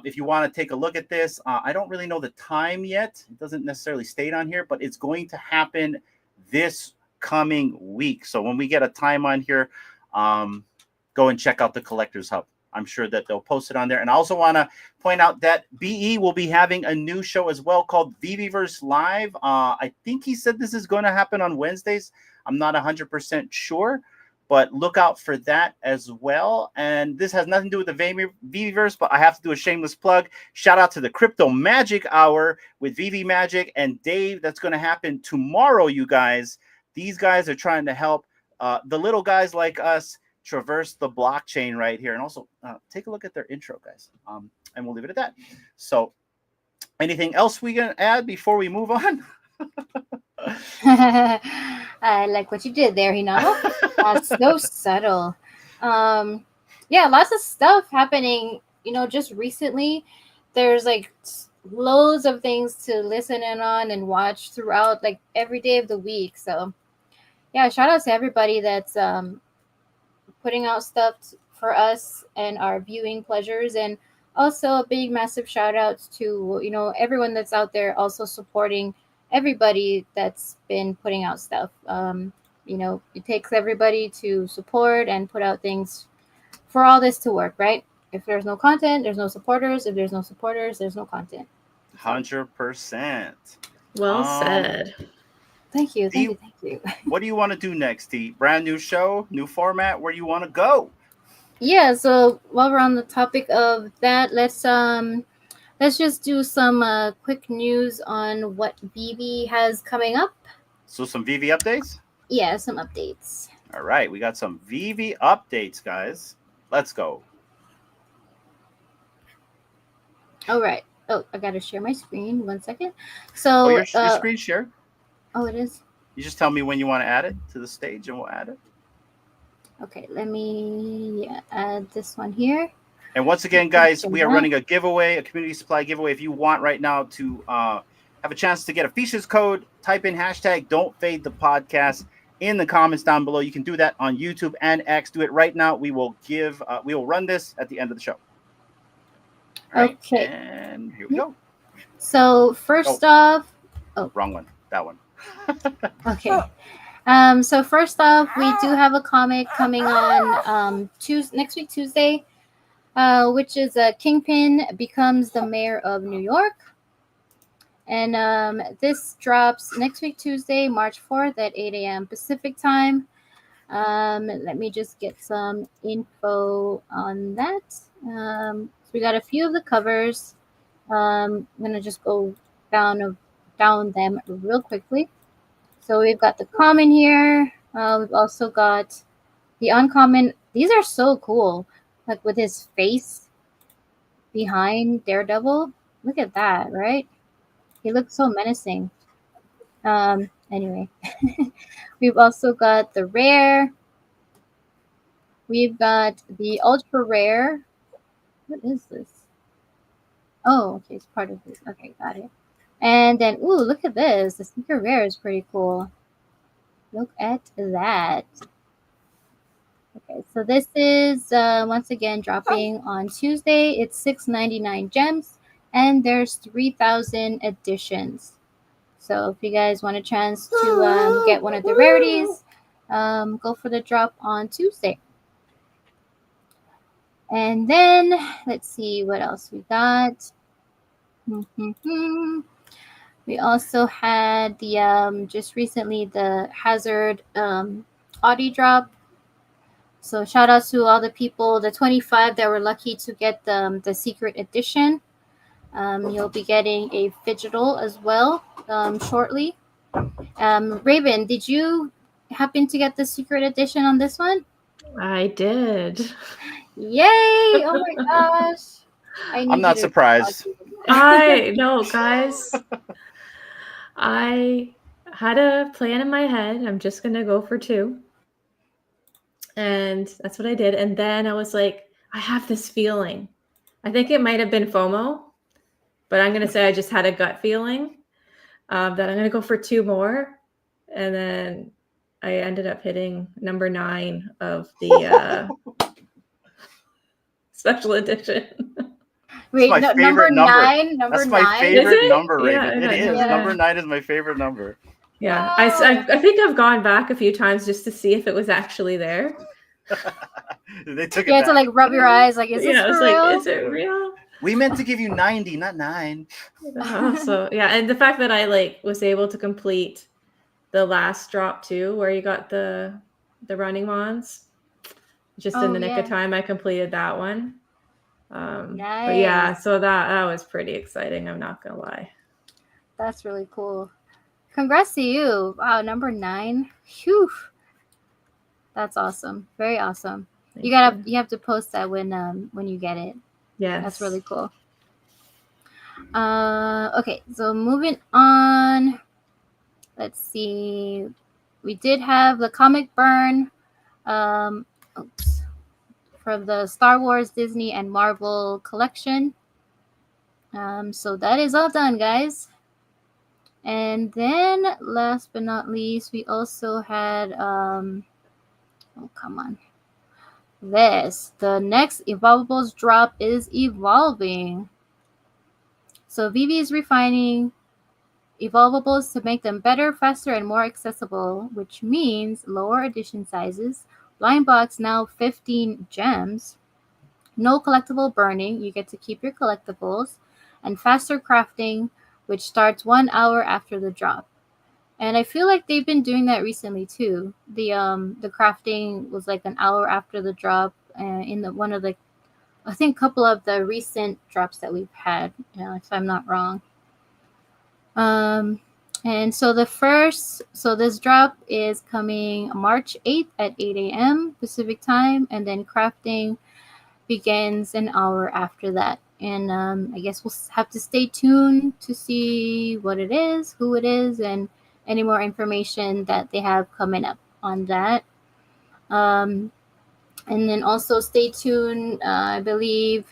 if you want to take a look at this, I don't really know the time yet. It doesn't necessarily state on here, but it's going to happen this coming week. So when we get a time on here, go and check out the Collectors Hub. I'm sure that they'll post it on there. And I also want to point out that BE will be having a new show as well called VeVeVerse Live. I think he said this is going to happen on Wednesdays. I'm not 100% sure, but look out for that as well. And this has nothing to do with the VeVeVerse, but I have to do a shameless plug. Shout out to the Crypto Magic Hour with VV Magic and Dave. That's going to happen tomorrow, you guys. These guys are trying to help the little guys like us traverse the blockchain right here. And also take a look at their intro, guys. And we'll leave it at that. So anything else we can add before we move on? I like what you did there, Hinamo. That's so subtle. Yeah, lots of stuff happening, just recently. There's like loads of things to listen in on and watch throughout like every day of the week. So yeah, shout out to everybody that's putting out stuff for us and our viewing pleasures, and also a big massive shout outs to everyone that's out there also supporting everybody that's been putting out stuff. It takes everybody to support and put out things for all this to work, right? If there's no content, there's no supporters. If there's no supporters, there's no content. 100%. Well said. Thank you. What do you want to do next, T? Brand new show, new format. Where do you want to go? Yeah. So while we're on the topic of that, let's just do some quick news on what VV has coming up. So some VV updates? Yeah, some updates. All right, we got some VV updates, guys. Let's go. All right. Oh, I got to share my screen. 1 second. So your screen shared? Oh, it is? You just tell me when you want to add it to the stage and we'll add it. Okay, let me add this one here. And once again, guys, we are running a giveaway, a community supply giveaway. If you want right now to have a chance to get a features code, type in hashtag Don't Fade the Podcast in the comments down below. You can do that on YouTube and X. Do it right now. We will run this at the end of the show. All right, okay. And here we go. So first off, wrong one. That one. Okay. So first off, we do have a comic coming on next week, Tuesday, which is Kingpin Becomes the Mayor of New York. And this drops next week, Tuesday, March 4th at 8 a.m. Pacific time. Let me just get some info on that. So we got a few of the covers. I'm going to just go down them real quickly. So we've got the common here. We've also got the uncommon. These are so cool. Like with his face behind Daredevil. Look at that, right? He looks so menacing. Anyway. We've also got the rare. We've got the ultra rare. What is this? Oh, okay, it's part of this. Okay, got it. And then, ooh, look at this. The sneaker rare is pretty cool. Look at that. Okay, so this is once again dropping on Tuesday. It's 699 gems, and there's 3,000 editions. So if you guys want a chance to get one of the rarities, go for the drop on Tuesday. And then let's see what else we got. We also had the just recently the Hazard Audi drop. So shout out to all the people, the 25 that were lucky to get the secret edition. You'll be getting a digital as well shortly. Raven, did you happen to get the secret edition on this one? I did. Yay! Oh my gosh. I need I'm not you to surprised. I know, guys. I had a plan in my head. I'm just gonna go for 2. And that's what I did. And then I was like, I have this feeling. I think it might have been FOMO, but I'm gonna say I just had a gut feeling that I'm gonna go for 2 more. And then I ended up hitting number 9 of the special edition. Wait, my number favorite number. 9? Number That's my 9? favorite Is it? number, Yeah, Raven. I It is. know. Number 9 is my favorite number. Yeah, Wow. I think I've gone back a few times just to see if it was actually there. They took it You had back. to like rub your eyes, like, is this Yeah, I was for like, real? is it real? We meant to give you 90, not 9. So yeah, and the fact that I like was able to complete the last drop too, where you got the running ones, just in Oh, the nick yeah. of time, I completed that one. But Nice. yeah, so that was pretty exciting. I'm not gonna lie. That's really cool. Congrats to you. Wow, number 9. Phew. That's awesome. Very awesome. Thank You have to post that when you get it. Yes, That's really cool. Okay, so moving on. Let's see. We did have the comic burn from the Star Wars, Disney, and Marvel collection. So that is all done, guys. And then, last but not least, we also had oh, come on. The next Evolvables drop is evolving. So VeVe is refining Evolvables to make them better, faster, and more accessible, which means lower edition sizes, blind box now 15 gems, no collectible burning, you get to keep your collectibles, and faster crafting, which starts 1 hour after the drop. And I feel like they've been doing that recently too. The crafting was like an hour after the drop, in the one of the, I think, couple of the recent drops that we've had, if I'm not wrong. And so this drop is coming March 8th at 8 a.m. Pacific time, and then crafting begins an hour after that. And I guess we'll have to stay tuned to see what it is, who it is, and any more information that they have coming up on that. And then also stay tuned. I believe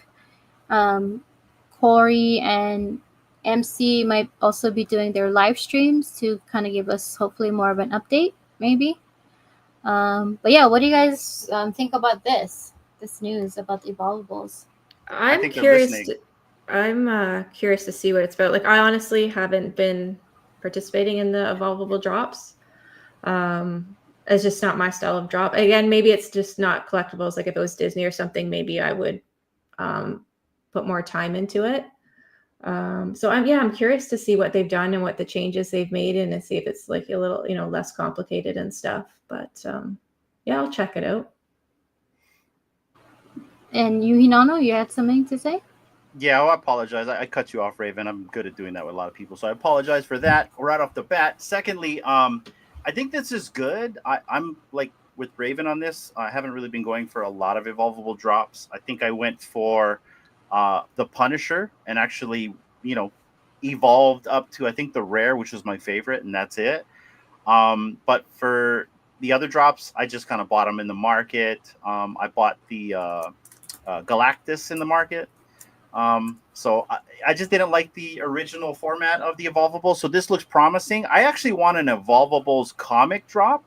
Corey and MC might also be doing their live streams to kind of give us hopefully more of an update, maybe. But yeah, what do you guys think about this news about the Evolvables? I'm curious. I'm curious to see what it's about. Like, I honestly haven't been participating in the evolvable drops. It's just not my style of drop. Again, maybe it's just not collectibles. Like if it was Disney or something, maybe I would put more time into it. So I'm curious to see what they've done and what the changes they've made, and to see if it's like a little, less complicated and stuff. But yeah, I'll check it out. And you, Hinano, you had something to say? Yeah, I apologize. I cut you off, Raven. I'm good at doing that with a lot of people, so I apologize for that right off the bat. Secondly, I think this is good. I'm like with Raven on this. I haven't really been going for a lot of evolvable drops. I think I went for the Punisher and actually, evolved up to, I think, the rare, which was my favorite, and that's it. But for the other drops, I just kind of bought them in the market. I bought the Galactus in the market. So I just didn't like the original format of the Evolvables. So this looks promising. I actually want an Evolvables comic drop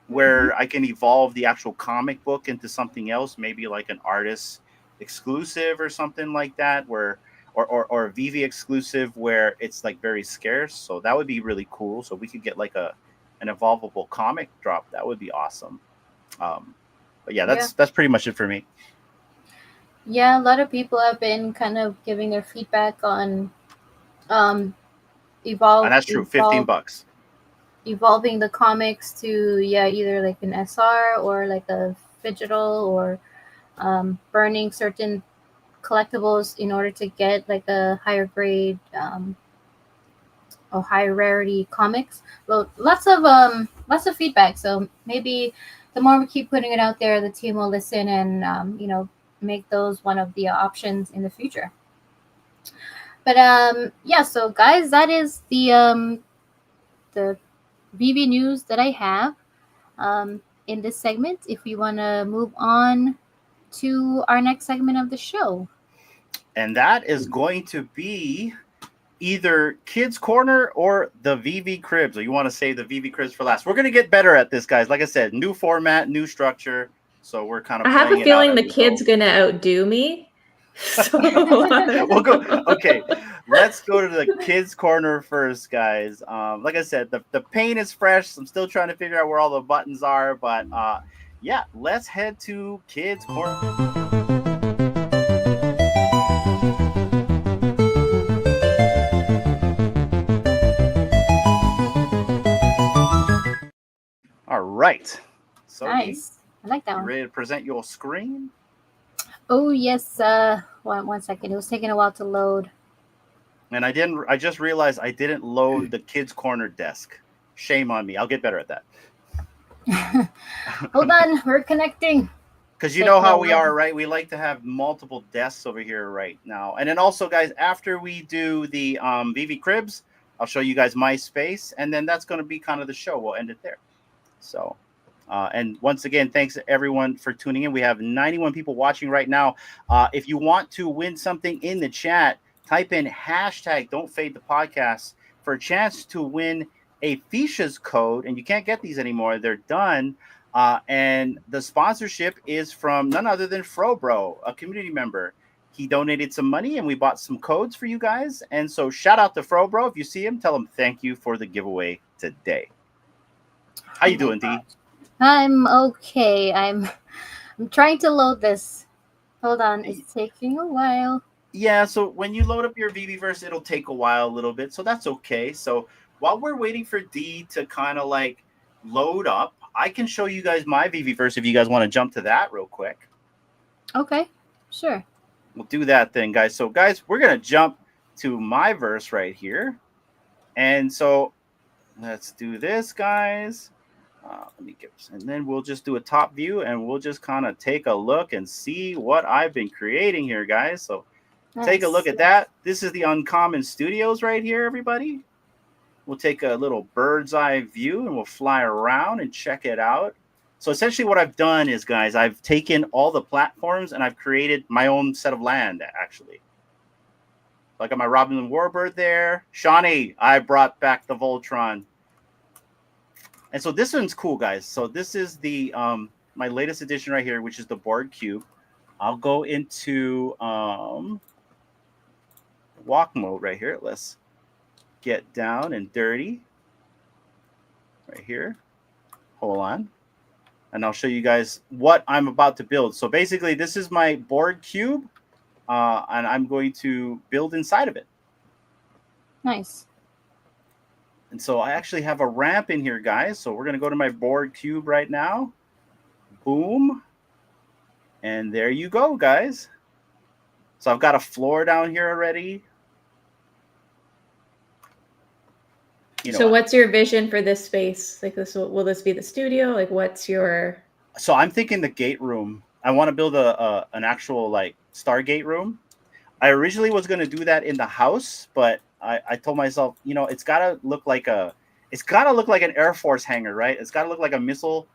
where I can evolve the actual comic book into something else, maybe like an artist exclusive or something like that, where or a VeVe exclusive where it's like very scarce. So that would be really cool. So we could get like an evolvable comic drop. That would be awesome. But yeah, that's pretty much it for me. Yeah, a lot of people have been kind of giving their feedback on And that's true. 15 bucks. Evolving the comics to either like an SR or like a digital, or burning certain collectibles in order to get like a higher grade or higher rarity comics. Well, lots of feedback. So maybe the more we keep putting it out there, the team will listen and make those one of the options in the future. But so guys, that is the VV news that I have in this segment. If we want to move on to our next segment of the show, and that is going to be either Kids Corner or the VV Cribs, or you want to say the VV Cribs for last. We're going to get better at this, guys. Like I said, new format, new structure. So we're kind of. I have a feeling the kid's going to outdo me. So we'll go. Okay, let's go to the Kids Corner first, guys. Like I said, the paint is fresh. I'm still trying to figure out where all the buttons are, but yeah, let's head to Kids Corner. All right. So nice. I like that one. Ready to present your screen? Oh yes. One second. It was taking a while to load. And I just realized I didn't load the Kids Corner desk. Shame on me. I'll get better at that. Hold on, we're connecting. Because you know how we are, right? We like to have multiple desks over here right now. And then also, guys, after we do the VV Cribs, I'll show you guys my space. And then that's going to be kind of the show. We'll end it there. So, and once again, thanks to everyone for tuning in. We have 91 people watching right now. If you want to win something in the chat, type in hashtag Don't Fade the Podcast for a chance to win a Fishes code. And you can't get these anymore. They're done. And the sponsorship is from none other than Frobro, a community member. He donated some money and we bought some codes for you guys. And so shout out to Frobro. If you see him, tell him thank you for the giveaway today. How you doing, Dee? I'm okay. I'm trying to load this. Hold on, it's taking a while. Yeah, so when you load up your VeVeVerse, it'll take a while a little bit, so that's okay. So while we're waiting for Dee to kind of like load up, I can show you guys my VeVeVerse if you guys want to jump to that real quick. Okay, sure. We'll do that then, guys. So guys, we're going to jump to my verse right here. And so let's do this, guys. Let me get, and then we'll just do a top view and we'll just kind of take a look and see what I've been creating here, guys. So take a look at that. This is the Uncommon Studios right here, everybody. We'll take a little bird's eye view and we'll fly around and check it out. So essentially what I've done is, guys, I've taken all the platforms and I've created my own set of land, actually. I got my Robin and Warbird there. Shawnee, I brought back the Voltron. And so this one's cool, guys. So this is the my latest edition right here, which is the board cube. I'll go into walk mode right here. Let's get down and dirty right here. Hold on. And I'll show you guys what I'm about to build. So basically, this is my board cube, and I'm going to build inside of it. Nice. And so I actually have a ramp in here, guys. So we're going to go to my board cube right now. Boom. And there you go, guys. So I've got a floor down here already. So what's your vision for this space? Like this, will this be the studio? Like what's your... So I'm thinking the gate room. I want to build an actual like Stargate room. I originally was going to do that in the house, but I told myself, it's got to look like an Air Force hangar, right? It's got to look like a missile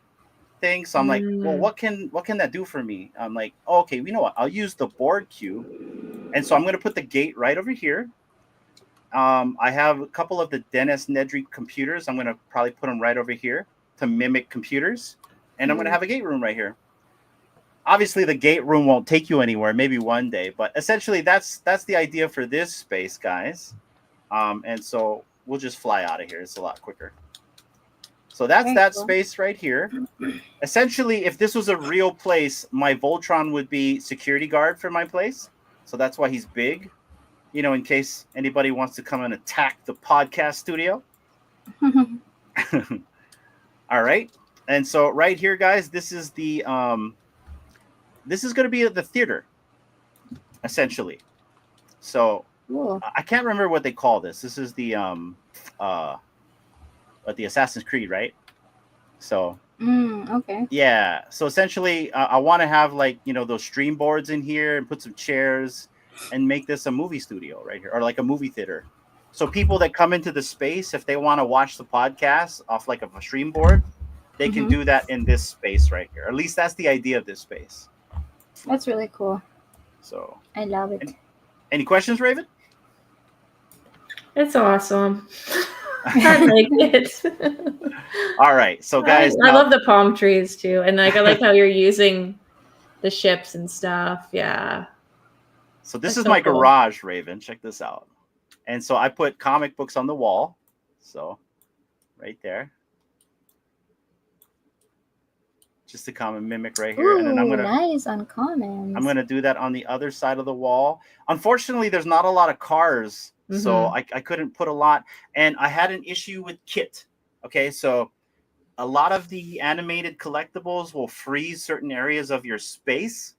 thing. So I'm like, well, what can that do for me? I'm like, oh, okay, you know what? I'll use the board cube. And so I'm going to put the gate right over here. I have a couple of the Dennis Nedry computers. I'm going to probably put them right over here to mimic computers. And I'm going to have a gate room right here. Obviously, the gate room won't take you anywhere, maybe one day. But essentially, that's the idea for this space, guys. And so we'll just fly out of here. It's a lot quicker. So that's that space right here. Essentially, if this was a real place, my Voltron would be security guard for my place. So that's why he's big. in case anybody wants to come and attack the podcast studio. All right. And so right here, guys, this is going to be the theater, essentially. So Cool. I can't remember what they call this. This is the Assassin's Creed, right? So Okay. yeah. So essentially, I want to have like those stream boards in here and put some chairs and make this a movie studio right here, or like a movie theater. So people that come into the space, if they want to watch the podcast off like a stream board, they can do that in this space right here. At least that's the idea of this space. That's really cool. So I love it. any questions, Raven? It's awesome. I like it. All right. So guys, I love the palm trees too. And like I like how you're using the ships and stuff. Yeah. So this That's is so my cool. garage, Raven. Check this out. And so I put comic books on the wall. So right there. Just to come and mimic right here. Ooh, And then nice uncommon. I'm gonna do that on the other side of the wall. Unfortunately, there's not a lot of cars, so I couldn't put a lot. And I had an issue with kit. Okay, so a lot of the animated collectibles will freeze certain areas of your space.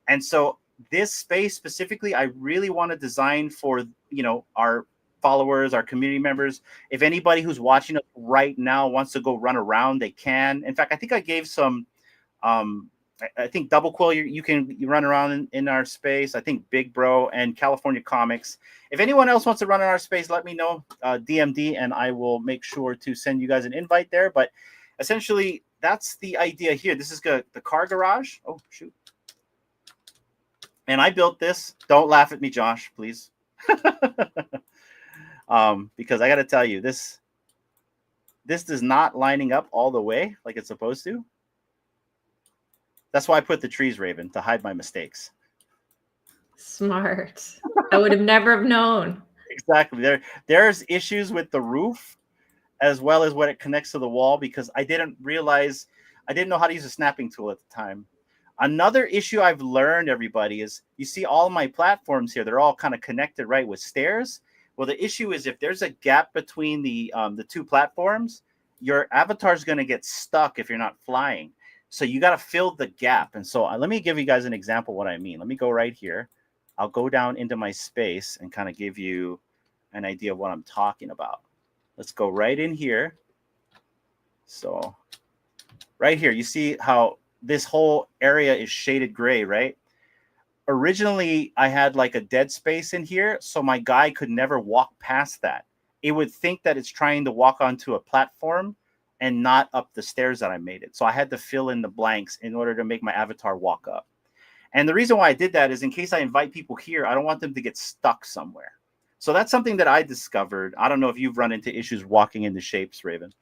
And so this space specifically, I really want to design for our followers, our community members. If anybody who's watching us right now wants to go run around, they can. In fact, I think I gave some I think Double Quill, you can run around in our space. I think Big Bro and California Comics. If anyone else wants to run in our space, let me know, DMD, and I will make sure to send you guys an invite there. But essentially, that's the idea here. This is the car garage. Oh, shoot. And I built this. Don't laugh at me, Josh, please. Because I got to tell you, this is not lining up all the way like it's supposed to. That's why I put the trees, Raven, to hide my mistakes. Smart. I would have never have known. Exactly. There's issues with the roof as well as when it connects to the wall because I didn't know how to use a snapping tool at the time. Another issue I've learned, everybody, is you see all my platforms here. They're all kind of connected, right, with stairs. Well, the issue is if there's a gap between the two platforms, your avatar is going to get stuck if you're not flying. So you got to fill the gap. And so let me give you guys an example of what I mean. Let me go right here. I'll go down into my space and kind of give you an idea of what I'm talking about. Let's go right in here. So right here, you see how this whole area is shaded gray, right? Originally, I had like a dead space in here, so my guy could never walk past that. It would think that it's trying to walk onto a platform and not up the stairs that I made it. So I had to fill in the blanks in order to make my avatar walk up. And the reason why I did that is in case I invite people here, I don't want them to get stuck somewhere. So that's something that I discovered. I don't know if you've run into issues walking into shapes, Raven.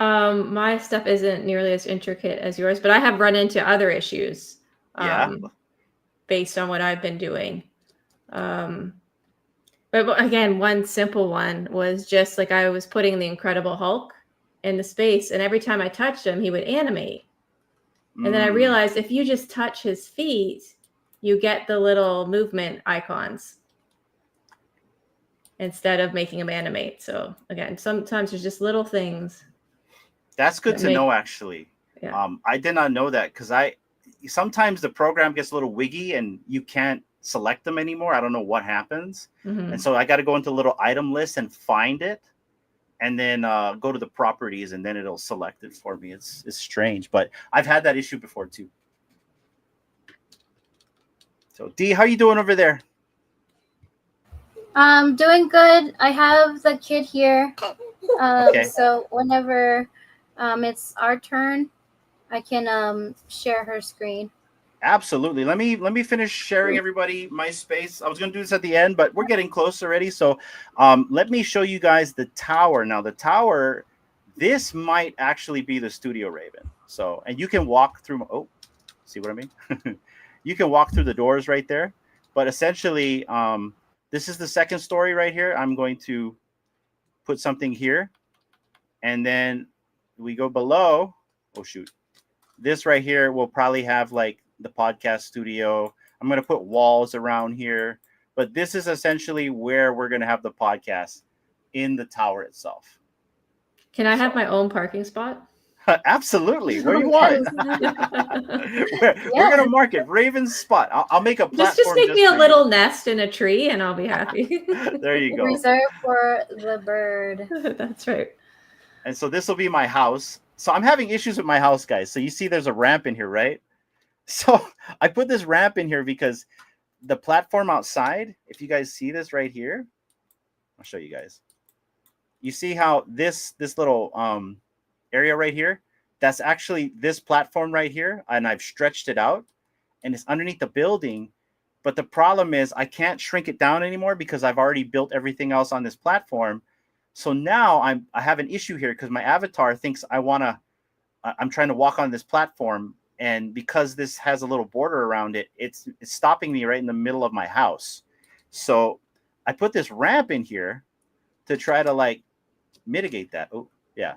My stuff isn't nearly as intricate as yours, but I have run into other issues based on what I've been doing. But again, one simple one was just like I was putting the Incredible Hulk in the space, and every time I touched him, he would animate. And then I realized if you just touch his feet, you get the little movement icons instead of making him animate. So again, sometimes there's just little things. That's good to know, actually. Yeah. I did not know that because sometimes the program gets a little wiggy and you can't select them anymore. I don't know what happens. And so I got to go into a little item list and find it. And then go to the properties, and then it'll select it for me. It's strange, but I've had that issue before too. So, Dee, how you doing over there? Doing good. I have the kid here. Okay. So whenever it's our turn, I can share her screen. Absolutely. Let me finish sharing everybody my space. I was going to do this at the end, but we're getting close already. So let me show you guys the tower. Now the tower, this might actually be the studio, Raven. So, and you can walk through. Oh, see what I mean? You can walk through the doors right there. But essentially, this is the second story right here. I'm going to put something here. And then we go below. Oh, shoot. This right here will probably have like the podcast studio. I'm going to put walls around here. But this is essentially where we're going to have the podcast, in the tower itself. Can I have my own parking spot? Absolutely. Where you want. We're going to mark it Raven's spot. I'll make a platform. Just make me a for little nest in a tree and I'll be happy. you. There you go. Reserved for the bird. That's right. And so this will be my house. So I'm having issues with my house, guys. So you see there's a ramp in here, right? So I put this ramp in here because the platform outside, if you guys see this right here, I'll show you guys. You see how this little area right here, that's actually this platform right here, and I've stretched it out, and it's underneath the building. But the problem is I can't shrink it down anymore because I've already built everything else on this platform. So now I have an issue here because my avatar thinks I'm trying to walk on this platform, and because this has a little border around it, it's stopping me right in the middle of my house. So I put this ramp in here to try to like mitigate that. Oh yeah,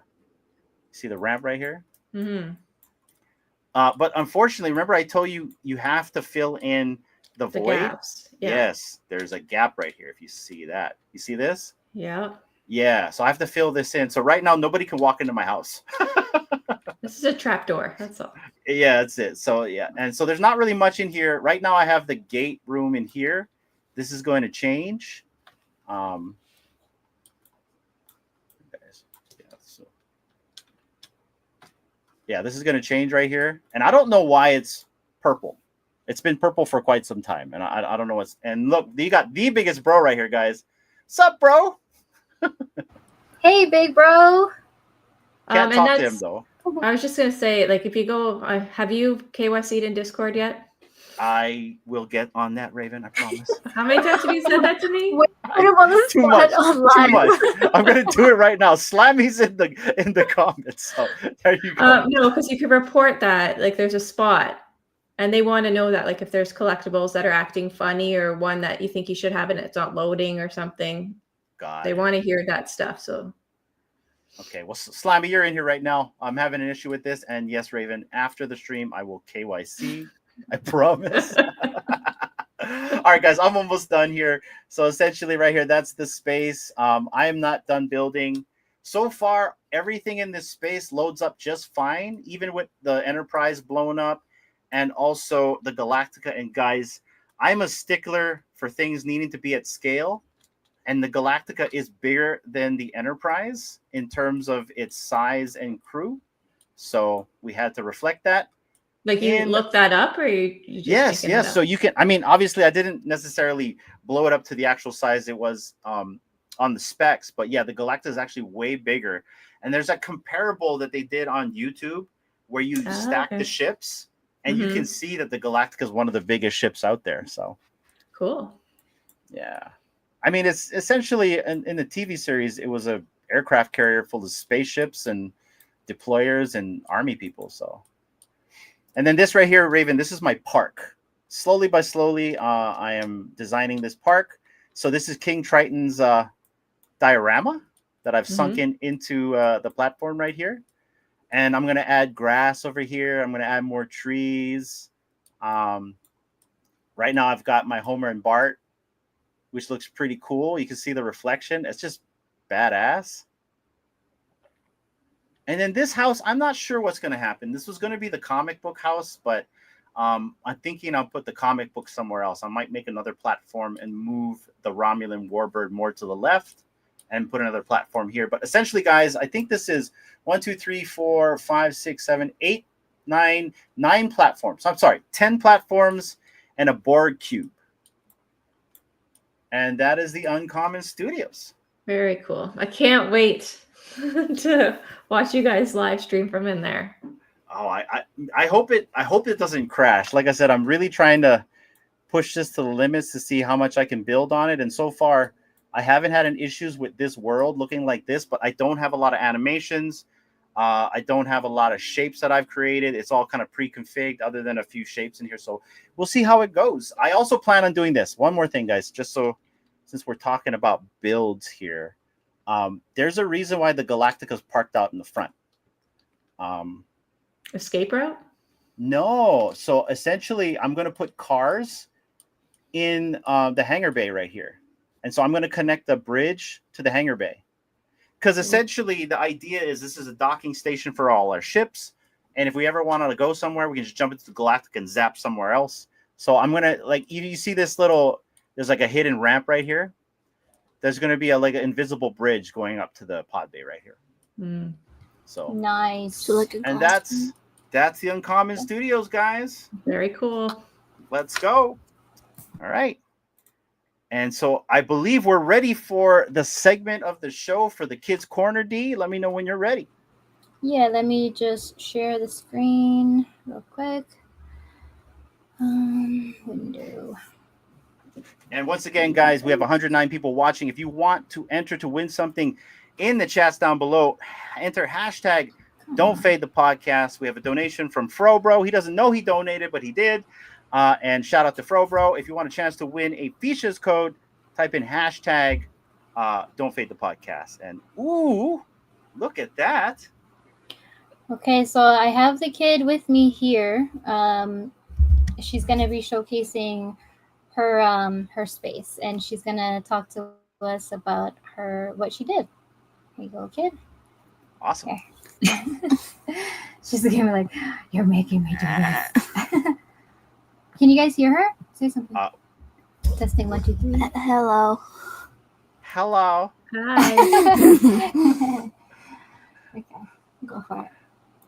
see the ramp right here. Mm-hmm. But unfortunately, remember I told you you have to fill in the void. Gaps. Yeah. Yes, there's a gap right here. If you see that, you see this? Yeah. Yeah, so I have to fill this in. So right now, nobody can walk into my house. This is a trap door. That's all. Yeah, that's it. So yeah, and so there's not really much in here. Right now I have the gate room in here. This is going to change. Yeah, this is going to change right here. And I don't know why it's purple. It's been purple for quite some time. And I don't know what's... And look, you got the biggest bro right here, guys. Sup, bro? Hey, big bro. Can't talk to him, though. I was just going to say, like, if you go... have you KYC'd in Discord yet? I will get on that, Raven. I promise. How many times have you said that to me? Too much. I'm gonna do it right now. Slammy's in the comments. So there you go. No, because you could report that like there's a spot, and they want to know that like if there's collectibles that are acting funny or one that you think you should have and it's not loading or something. They want to hear that stuff. So. Okay, well, Slammy, you're in here right now. I'm having an issue with this, and yes, Raven. After the stream, I will KYC. I promise. All right, guys, I'm almost done here. So essentially right here, that's the space. I am not done building. So far, everything in this space loads up just fine, even with the Enterprise blown up and also the Galactica. And guys, I'm a stickler for things needing to be at scale. And the Galactica is bigger than the Enterprise in terms of its size and crew. So we had to reflect that. Like you looked that up, or you just yes. So you can. I mean, obviously, I didn't necessarily blow it up to the actual size it was on the specs, but yeah, the Galactica is actually way bigger. And there's a comparable that they did on YouTube where you stack the ships, and you can see that the Galactica is one of the biggest ships out there. So cool. Yeah, I mean, it's essentially in the TV series, it was a aircraft carrier full of spaceships and deployers and army people. So. And then this right here, Raven, this is my park. Slowly by slowly, I am designing this park. So this is King Triton's diorama that I've sunk into the platform right here. And I'm going to add grass over here. I'm going to add more trees. Right now, I've got my Homer and Bart, which looks pretty cool. You can see the reflection. It's just badass. And then this house, I'm not sure what's going to happen. This was going to be the comic book house, but I'm thinking I'll put the comic book somewhere else. I might make another platform and move the Romulan Warbird more to the left and put another platform here. But essentially, guys, I think this is 1, 2, 3, 4, 5, 6, 7, 8, 9 platforms. I'm sorry, 10 platforms and a Borg cube. And that is the Uncommon Studios. Very cool. I can't wait to watch you guys live stream from in there. Oh, I hope it doesn't crash. Like I said, I'm really trying to push this to the limits to see how much I can build on it. And so far, I haven't had any issues with this world looking like this, but I don't have a lot of animations. I don't have a lot of shapes that I've created. It's all kind of pre-configured other than a few shapes in here. So we'll see how it goes. I also plan on doing this. One more thing, guys, just so since we're talking about builds here. There's a reason why the Galactica's parked out in the front. Escape route? No. So essentially, I'm going to put cars in the hangar bay right here. And so I'm going to connect the bridge to the hangar bay. Because essentially the idea is this is a docking station for all our ships. And if we ever want to go somewhere, we can just jump into the Galactic and zap somewhere else. So I'm going to, like, you see this little, there's like a hidden ramp right here. There's going to be like an invisible bridge going up to the pod bay right here. Mm. So Nice. So like a and glass that's the Uncommon Studios, guys. Very cool. Let's go. All right. And so I believe we're ready for the segment of the show for the Kids Corner. D, let me know when you're ready. Yeah, let me just share the screen real quick. Window. And once again, guys, we have 109 people watching. If you want to enter to win something in the chats down below, enter hashtag Don't Fade the Podcast. We have a donation from Frobro. He doesn't know he donated, but he did. And shout out to Frobro. If you want a chance to win a Fishes code, type in hashtag Don't Fade the Podcast. And ooh, look at that. Okay, so I have the kid with me here. She's gonna be showcasing her space, and she's gonna talk to us about what she did. Here you go, kid. Awesome. Okay. She's gonna be like, "You're making me do this." Can you guys hear her? Say something. Testing 1, 2, 3. Hello. Hello. Hi. Okay, go for it.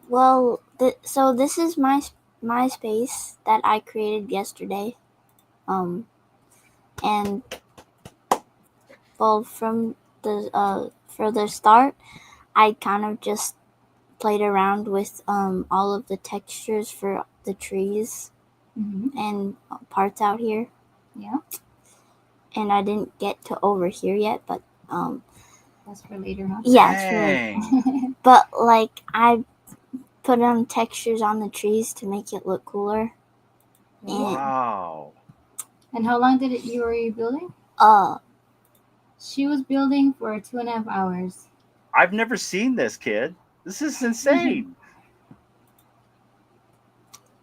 Well, so this is my space that I created yesterday. And well, from the for the start, I kind of just played around with all of the textures for the trees and parts out here. Yeah, And I didn't get to over here yet, but that's for later, huh? yeah, it's really, Dang. but like I put on textures on the trees to make it look cooler. And Wow. And how long were you building? She was building for 2.5 hours. I've never seen this, kid. This is insane.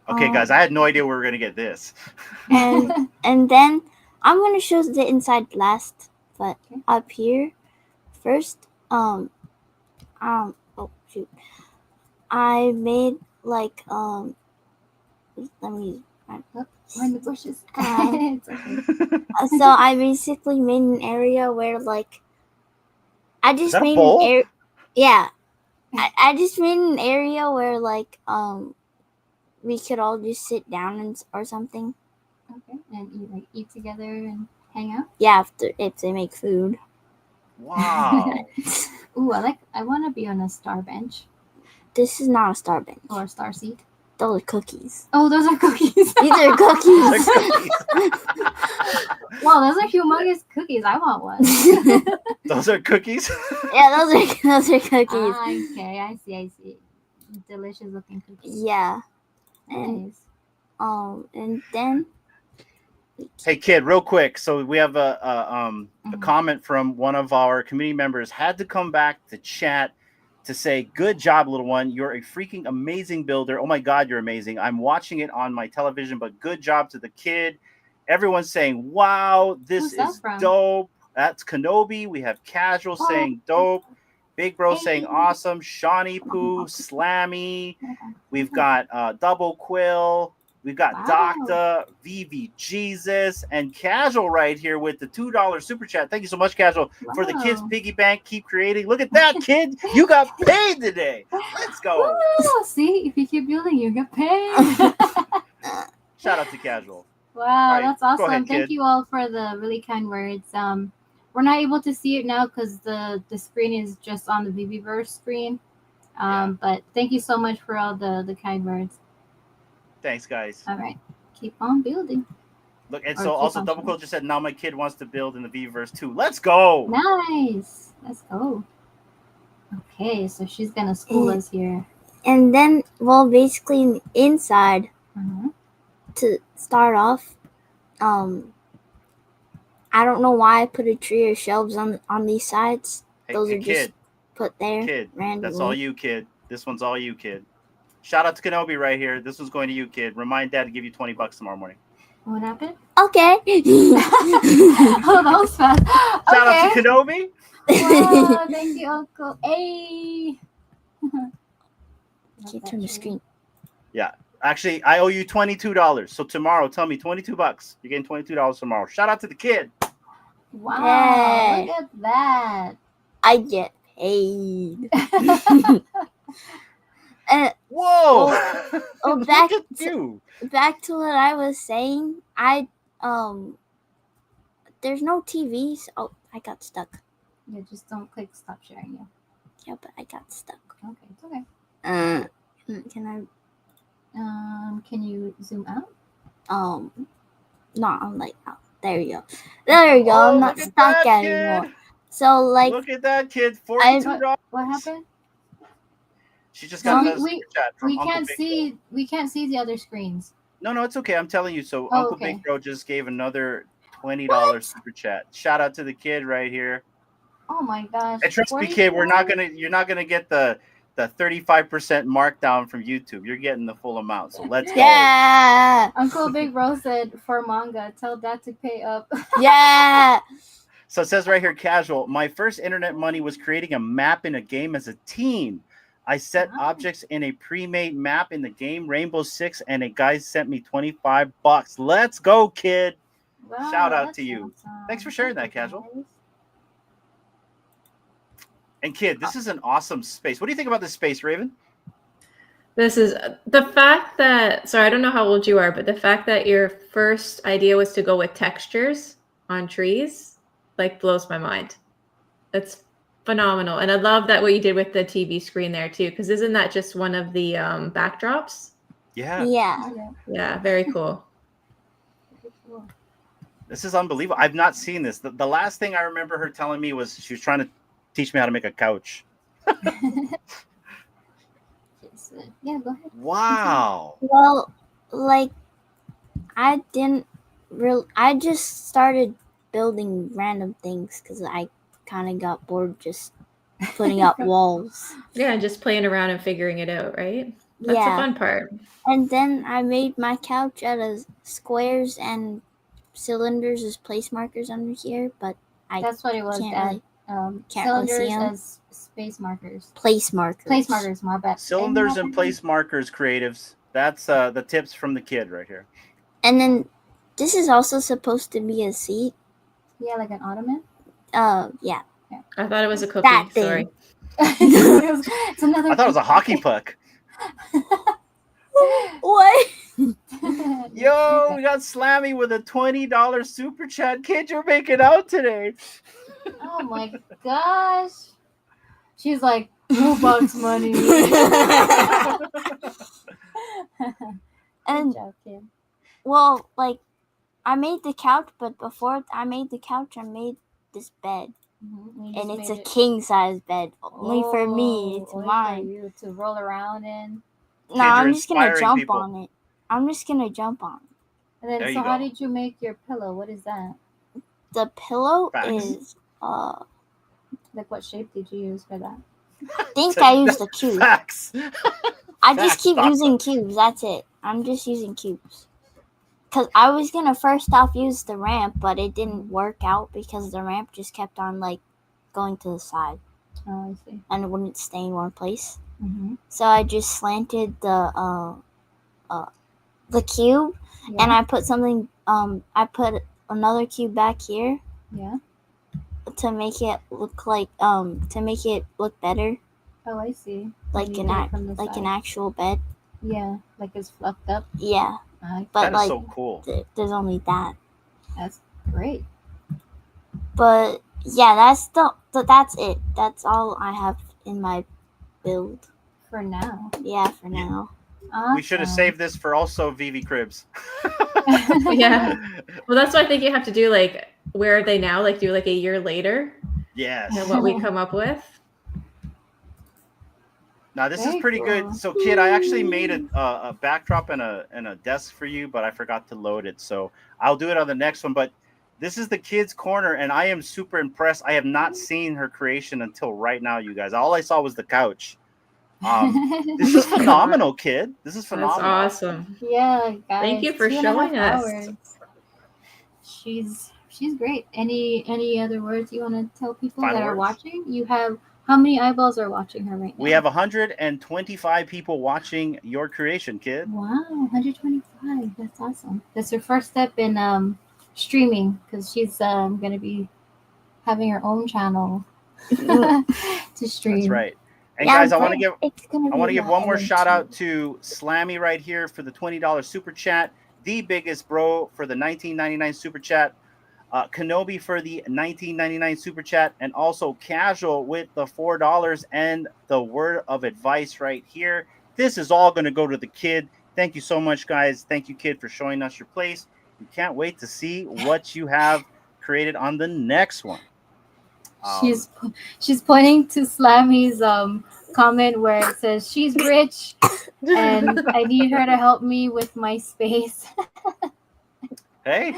Okay, guys, I had no idea we were gonna get this. and then I'm gonna show the inside last, but up here first, oh shoot, I made like let me. We're in the bushes. It's okay. So I basically made an area where like I just Is that a made bowl? an area. Yeah, I just made an area where like we could all just sit down or something. Okay, and eat together and hang out. Yeah, if they make food. Wow. Ooh, I want to be on a star bench This is not a star bench. or a star seat. Those are cookies. Oh, those are cookies. These are cookies. Wow, those are humongous cookies. I want one. Those are cookies? Yeah, those are cookies. Okay, I see. Delicious looking cookies. Yeah. And Nice. and then Hey, kid, real quick. So we have a comment from one of our community members. Had to come back to chat to say, good job, little one. You're a freaking amazing builder. Oh my God, you're amazing. I'm watching it on my television, but good job to the kid. Everyone's saying, wow, this Who's that is from? dope. That's Kenobi. We have Casual saying dope. Big Bro saying awesome. Shawnee Poo, Slammy. We've got Double Quill. We've got Wow. Doctor, VV Jesus, and Casual right here with the $2 super chat. Thank you so much, Casual, for the kids' Wow. piggy bank. Keep creating. Look at that, kid. You got paid today. Let's go. Woo! See, if you keep building, you get paid. Shout out to Casual. Wow, right, that's go awesome. ahead, Thank kid. you all for the really kind words. We're not able to see it now because the screen is just on the VeVeVerse screen. But thank you so much for all the kind words. Thanks, guys. All right, keep on building. Look, and Or so keep also on Double sharing. Quill just said, now my kid wants to build in the VeVeVerse too. Let's go. Nice. Let's go. Okay, so she's gonna school us here. and then well, basically inside Uh-huh. to start off, I don't know why I put a tree or shelves on these sides. Hey, Those hey, are just kid, put there kid. randomly. That's all you, kid. This one's all you, kid. Shout out to Kenobi right here. This one's going to you, kid. Remind Dad to give you $20 tomorrow morning. What happened? Okay. Oh, that was fast. Shout out Okay. to Kenobi. Wow, thank you, Uncle. Hey. Can't turn the screen. Yeah. Actually, I owe you $22. So tomorrow, tell me $22. You're getting $22 tomorrow. Shout out to the kid. Wow, Yeah. look at that. I get paid. Whoa! Oh, Look back at to, you. back to what I was saying. There's no TVs. Oh, I got stuck. Yeah, just don't click stop sharing. Yeah. Yeah, but I got stuck. Okay, it's okay. Can I? Can you zoom out? No, I'm like, oh, there you go. There you go. Oh, I'm not look at stuck that anymore. kid. So like, Look at that kid. $42. What happened? She just No, got another we super chat from Uncle can't Big see. Bro. We can't see the other screens. No, it's okay. I'm telling you. So Oh, Uncle okay. Big Bro just gave another $20 What? super chat. Shout out to the kid right here. Oh my gosh! And trust me, 42? kid, you're not gonna get the 35% markdown from YouTube. You're getting the full amount. So let's go. yeah, Uncle Big Bro said for manga, tell Dad to pay up. yeah. So it says right here, casual. My first internet money was creating a map in a game as a teen. I set Wow. objects in a pre-made map in the game Rainbow Six, and a guy sent me $25. Let's go, kid. Wow, Shout out that's to you. awesome. Thanks for sharing Thank that, you, Casual. guys. And kid, this is an awesome space. What do you think about this space, Raven? This is the fact that, sorry, I don't know how old you are, but the fact that your first idea was to go with textures on trees, like, blows my mind. That's phenomenal. And I love that what you did with the TV screen there too, because isn't that just one of the backdrops? Yeah. Yeah. Yeah, very cool. Very cool. This is unbelievable. I've not seen this. The last thing I remember her telling me was she was trying to teach me how to make a couch. Yeah, go ahead. Wow. Well, like, I just started building random things because I kind of got bored just putting up walls. Yeah, just playing around and figuring it out, right? That's Yeah. the fun part. And then I made my couch out of squares and cylinders as place markers under here, but That's what it was, can't Dad. really- can't really Cylinders see 'em. as space markers. place markers. Place markers, my bad. Cylinders and place markers, creatives. That's the tips from the kid right here. And then this is also supposed to be a seat. Yeah, like an ottoman. Yeah. I thought it was a cookie. That thing. Sorry. It's another. I thought it was a hockey puck. What? Yo, we got Slammy with a $20 super chat. Kid, you're making out today. Oh my gosh. She's like, Robux money. And Good job, kid. well, like, I made the couch, but before I made the couch, I made this bed, Mhm. and it's a king size bed, only for me. It's only mine. For you to roll around in. No, Kids, you're I'm just gonna inspiring jump people. on it. I'm just gonna jump on it. And then, There so you how go. did you make your pillow? What is that? The pillow Facts. is Like, what shape did you use for that? I think I used a cube. Facts. I just Facts, keep Papa. using cubes. That's it. I'm just using cubes. Because I was going to first off use the ramp, but it didn't work out because the ramp just kept on, like, going to the side. Oh, I see. And it wouldn't stay in one place. Mm-hmm. So I just slanted the cube, Yeah. and I put something, I put another cube back here Yeah. to make it look like, to make it look better. Oh, I see. Like And you an did it from the like an side. actual bed. Yeah, like it's fluffed up. Yeah. Nice. But That is like so cool. there's only that. That's great. But yeah, that's it. That's all I have in my build. For now. Yeah, for now. We should have saved this for also VV Cribs. Yeah. Well, that's what I think you have to do. Like, where are they now? Like, do like a year later Yes. and what we come up with. Now this Very is pretty cool. good. So, kid, I actually made a backdrop and a desk for you, but I forgot to load it. So I'll do it on the next one. But this is the kids' corner, and I am super impressed. I have not seen her creation until right now, you guys. All I saw was the couch. This is phenomenal, kid. This is That's phenomenal. awesome. Yeah, guys. Thank you for 2.5 showing us. hours. she's great. Any other words you want to tell people Final that are words? watching? You have how many eyeballs are watching her right now? We have 125 people watching your creation, kid. Wow, 125. That's awesome. That's her first step in streaming because she's gonna be having her own channel to stream. That's right. And Yeah, guys, I but want to give it's gonna I want to be give one more editing shout out too. to Slammy right here for the $20 super chat, the biggest bro for the $19.99 super chat, Kenobi for the $19.99 super chat, and also Casual with the $4 and the word of advice right here. This is all going to go to the kid. Thank you so much, guys. Thank you, kid, for showing us your place. We can't wait to see what you have created on the next one. She's pointing to Slammy's comment where it says she's rich and I need her to help me with my space. Hey,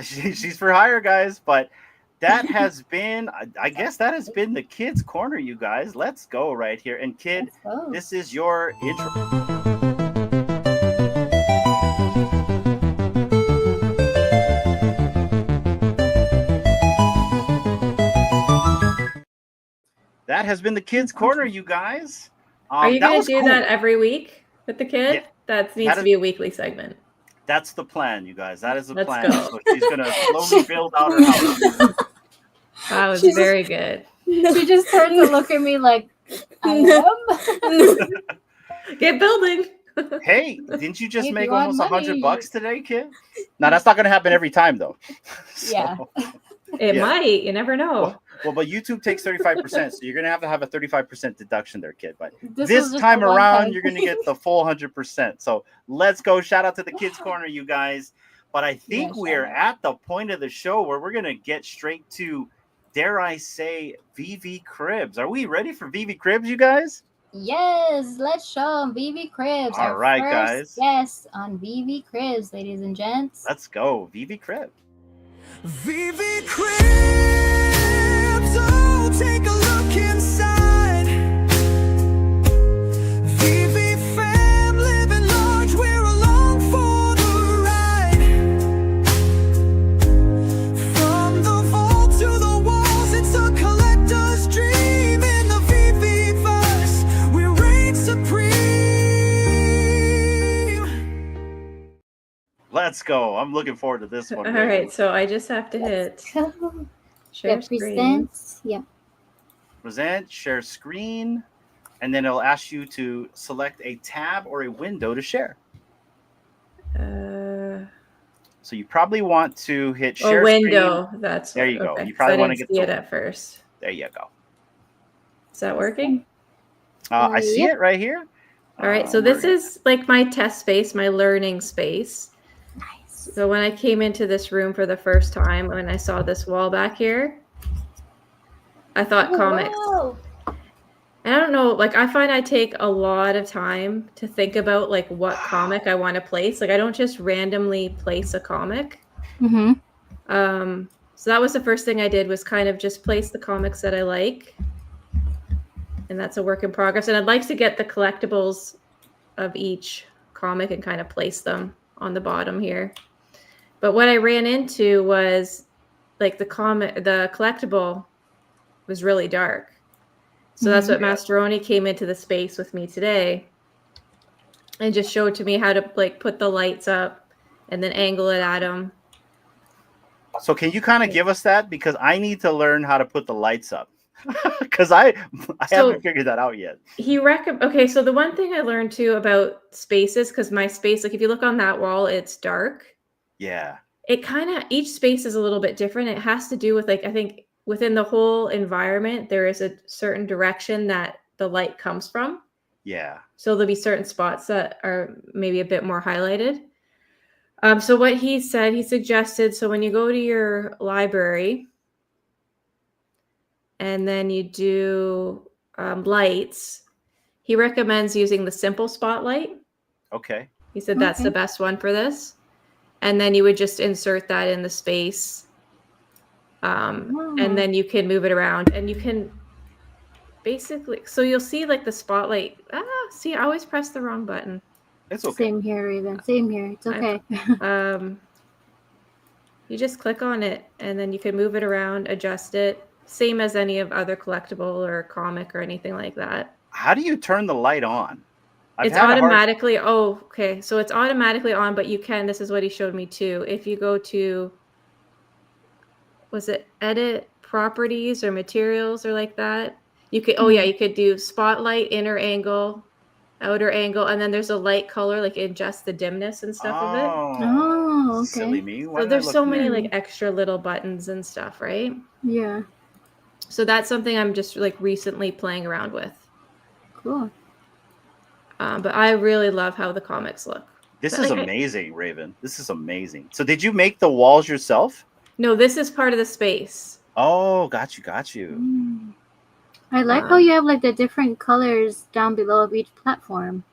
she's for hire, guys. But that has been, I guess that has been the Kids Corner, you guys. Let's go right here. And kid, Let's go. this is your intro. That has been the Kids Corner, you guys. Are you that going was to do cool. that every week with the kid? Yeah. That needs That to is- be a weekly segment. That's the plan, you guys. That is the Let's plan. go. So she's gonna slowly build out her house. That was She's- very good. She just turned to look at me like I am. Get building. Hey, didn't you just If make you want almost money, $100 today, kid? Now that's not gonna happen every time though. Yeah. It Yeah. might. You never know. Well, but YouTube takes 35%, so you're gonna have a 35% deduction there, kid. But This this was just time the one around, time. you're gonna get the full 100%. So let's go! Shout out to the Kids Corner, you guys. But I think Yeah, we're shout at the point of the show where we're gonna get straight to, dare I say, VV Cribs. Are we ready for VV Cribs, you guys? Yes, let's show them VV Cribs. All our right, first guys. guest on VV Cribs, ladies and gents. Let's go, VV Crib. VV Cribs, oh, take a look inside. VV fam, living large, we're along for the ride. From the vault to the walls, it's a collector's dream. In the VeVeVerse, we reign supreme. Let's go. I'm looking forward to this one. All really. right. So I just have to hit share Yeah, screen. presents. Yeah. Present, share screen, and then it'll ask you to select a tab or a window to share. So you probably want to hit share A window. screen. That's There you go. okay. You probably So I wanna didn't get see it the- at first. There you go. Is that working? I see Yep. it right here. All right. So this is like my test space, my learning space. Nice. So when I came into this room for the first time, when I saw this wall back here, I thought comics. Whoa. And I don't know, like I find I take a lot of time to think about like what comic I want to place. Like I don't just randomly place a comic. Mm-hmm. So that was the first thing I did, was kind of just place the comics that I like. And that's a work in progress. And I'd like to get the collectibles of each comic and kind of place them on the bottom here. But what I ran into was like the collectible was really dark. So that's what Masteroni came into the space with me today and just showed to me how to like put the lights up and then angle it at them. So can you kind of give us that? Because I need to learn how to put the lights up. Because I haven't figured that out yet. Okay, so the one thing I learned too about spaces, because my space, like if you look on that wall, it's dark. Yeah. It kind of, each space is a little bit different. It has to do with like, I think within the whole environment, there is a certain direction that the light comes from. Yeah. So there'll be certain spots that are maybe a bit more highlighted. So what he said, he suggested, so when you go to your library and then you do lights, he recommends using the simple spotlight. Okay. He said that's the best one for this. And then you would just insert that in the space. And then you can move it around and you can basically, so you'll see like the spotlight. See, I always press the wrong button. It's okay. Same here, Raven. Same here. It's okay. You just click on it, and then you can move it around, adjust it, same as any of other collectible or comic or anything like that. How do you turn the light on? I've It's had a hard. automatically, oh, okay. So it's automatically on, but you can, this is what he showed me too. If you go to, was it edit properties or materials or like that? You could, oh yeah, you could do spotlight, inner angle, outer angle, and then there's a light color, like adjust the dimness and stuff of it. Oh, okay. Silly me. Why So did I there's look so there? many like extra little buttons and stuff, right? Yeah. So that's something I'm just like recently playing around with. Cool. But I really love how the comics look. This But, is like, amazing, Raven. This is amazing. So did you make the walls yourself? No, this is part of the space. Oh, got you. Mm. I like how you have like the different colors down below of each platform.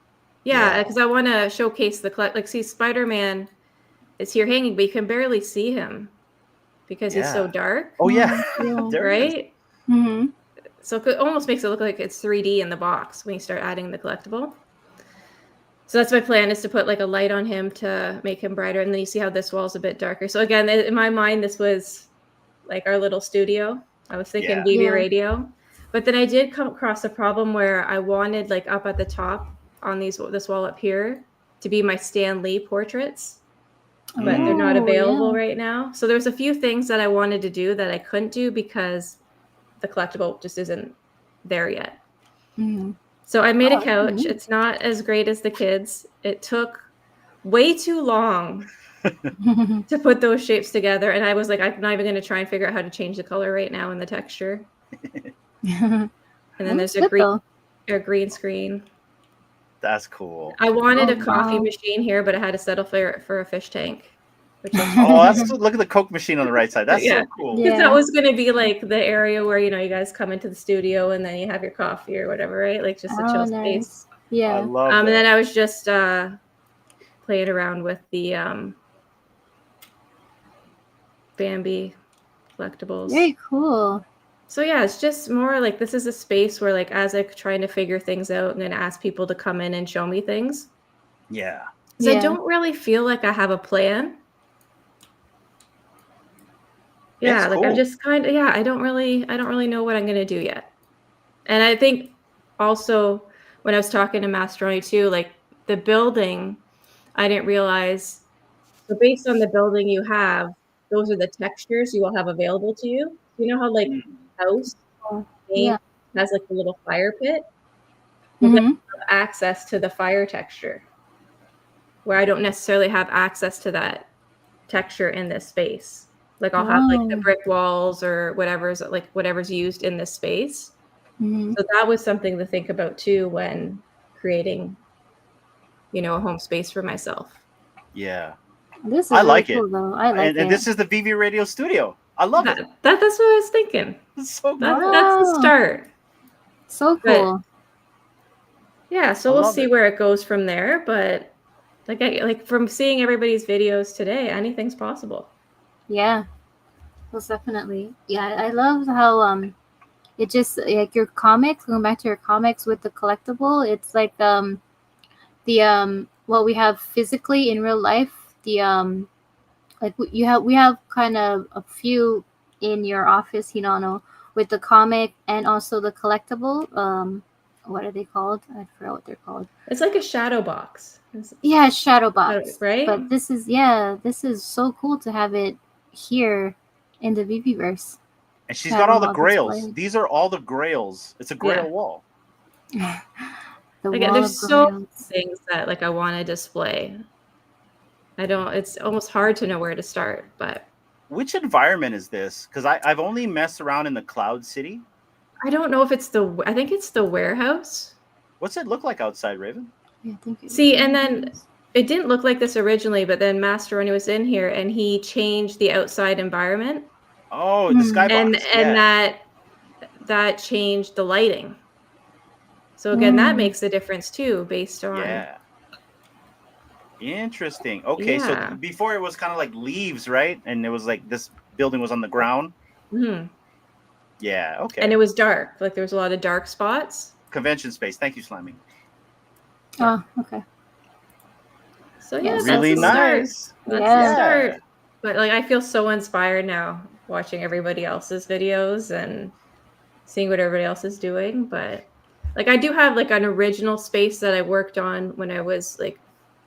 Yeah, Yeah. because I want to showcase the like. See, Spider-Man is here hanging, but you can barely see him because he's so Yeah. dark. Oh yeah. Yeah. There he is. Right? Mm-hmm. So it almost makes it look like it's 3D in the box when you start adding the collectible. So that's my plan, is to put like a light on him to make him brighter. And then you see how this wall's a bit darker. So again, in my mind, this was like our little studio. I was thinking Yeah. VV Yeah. radio. But then I did come across a problem where I wanted like up at the top on this wall up here to be my Stan Lee portraits. But they're not Oh, available yeah. right now. So there's a few things that I wanted to do that I couldn't do because the collectible just isn't there yet. Mm-hmm. So I made Oh, a couch. neat. It's not as great as the kids. It took way too long to put those shapes together. And I was like, I'm not even going to try and figure out how to change the color right now in the texture. And then there's a green screen. That's cool. I wanted a coffee wow. machine here, but I had to settle for a fish tank. Which Oh, that's look at the Coke machine on the right side. That's Yeah. so cool. Yeah. because that was going to be like the area where, you guys come into the studio and then you have your coffee or whatever, right? Like just a Oh, chill nice. space. I Yeah. love And that. then I was just playing around with the Bambi collectibles. Very cool. So yeah, it's just more like this is a space where, like, as I'm trying to figure things out, I'm going to ask people to come in and show me things. Yeah. Because Yeah. I don't really feel like I have a plan. Yeah, It's like I'm cool. just kind of, I don't really know what I'm going to do yet. And I think also when I was talking to Mastroni too, like the building, I didn't realize, so based on the building you have, those are the textures you will have available to you. You know how like house Yeah. has like a little fire pit? You're going Mm-hmm. to have access to the fire texture, where I don't necessarily have access to that texture in this space. Like I'll have like the Oh. brick walls or whatever's used in this space. Mm-hmm. So that was something to think about too when creating, a home space for myself. Yeah. This is I like really it. cool, though. I like And it. this is the VV Radio Studio. I love it. That's what I was thinking. It's so That's cool. the Wow. start. So But- cool. Yeah, so I we'll love see it. where it goes from there. But like from seeing everybody's videos today, anything's possible. Yeah. Most definitely. Yeah, I love how it just like your comics, going back to your comics with the collectible, it's like the what we have physically in real life, the like we have kind of a few in your office, Hinano, with the comic and also the collectible. What are they called? I forgot what they're called. It's like a shadow box. Yeah, shadow box. Right? But this is so cool to have it here in the VeVeVerse. And she's Yeah, got all the all grails. displayed. These are all the grails. It's a grail Yeah. wall. The Like, wall there's of so grails. things that like I want to display. It's almost hard to know where to start, but Which environment is this? Because I've only messed around in the Cloud City. I don't know if I think it's the warehouse. What's it look like outside, Raven? Yeah, I think it See, is. and then it didn't look like this originally, but then Masteroni was in here and he changed the outside environment, Oh, the skybox. and yeah. that changed the lighting. So again, that Mm. makes a difference too, based on Yeah. Interesting. Okay, Yeah. so before it was kind of like leaves, right? And it was like this building was on the ground. Mhm. Yeah. Okay. And it was dark. Like there was a lot of dark spots. Convention space. Thank you, Slamming. Oh, okay. So Yeah, yeah, really that's the start. nice. That's Yeah. the start. But like I feel so inspired now watching everybody else's videos and seeing what everybody else is doing. But like I do have like an original space that I worked on when I was like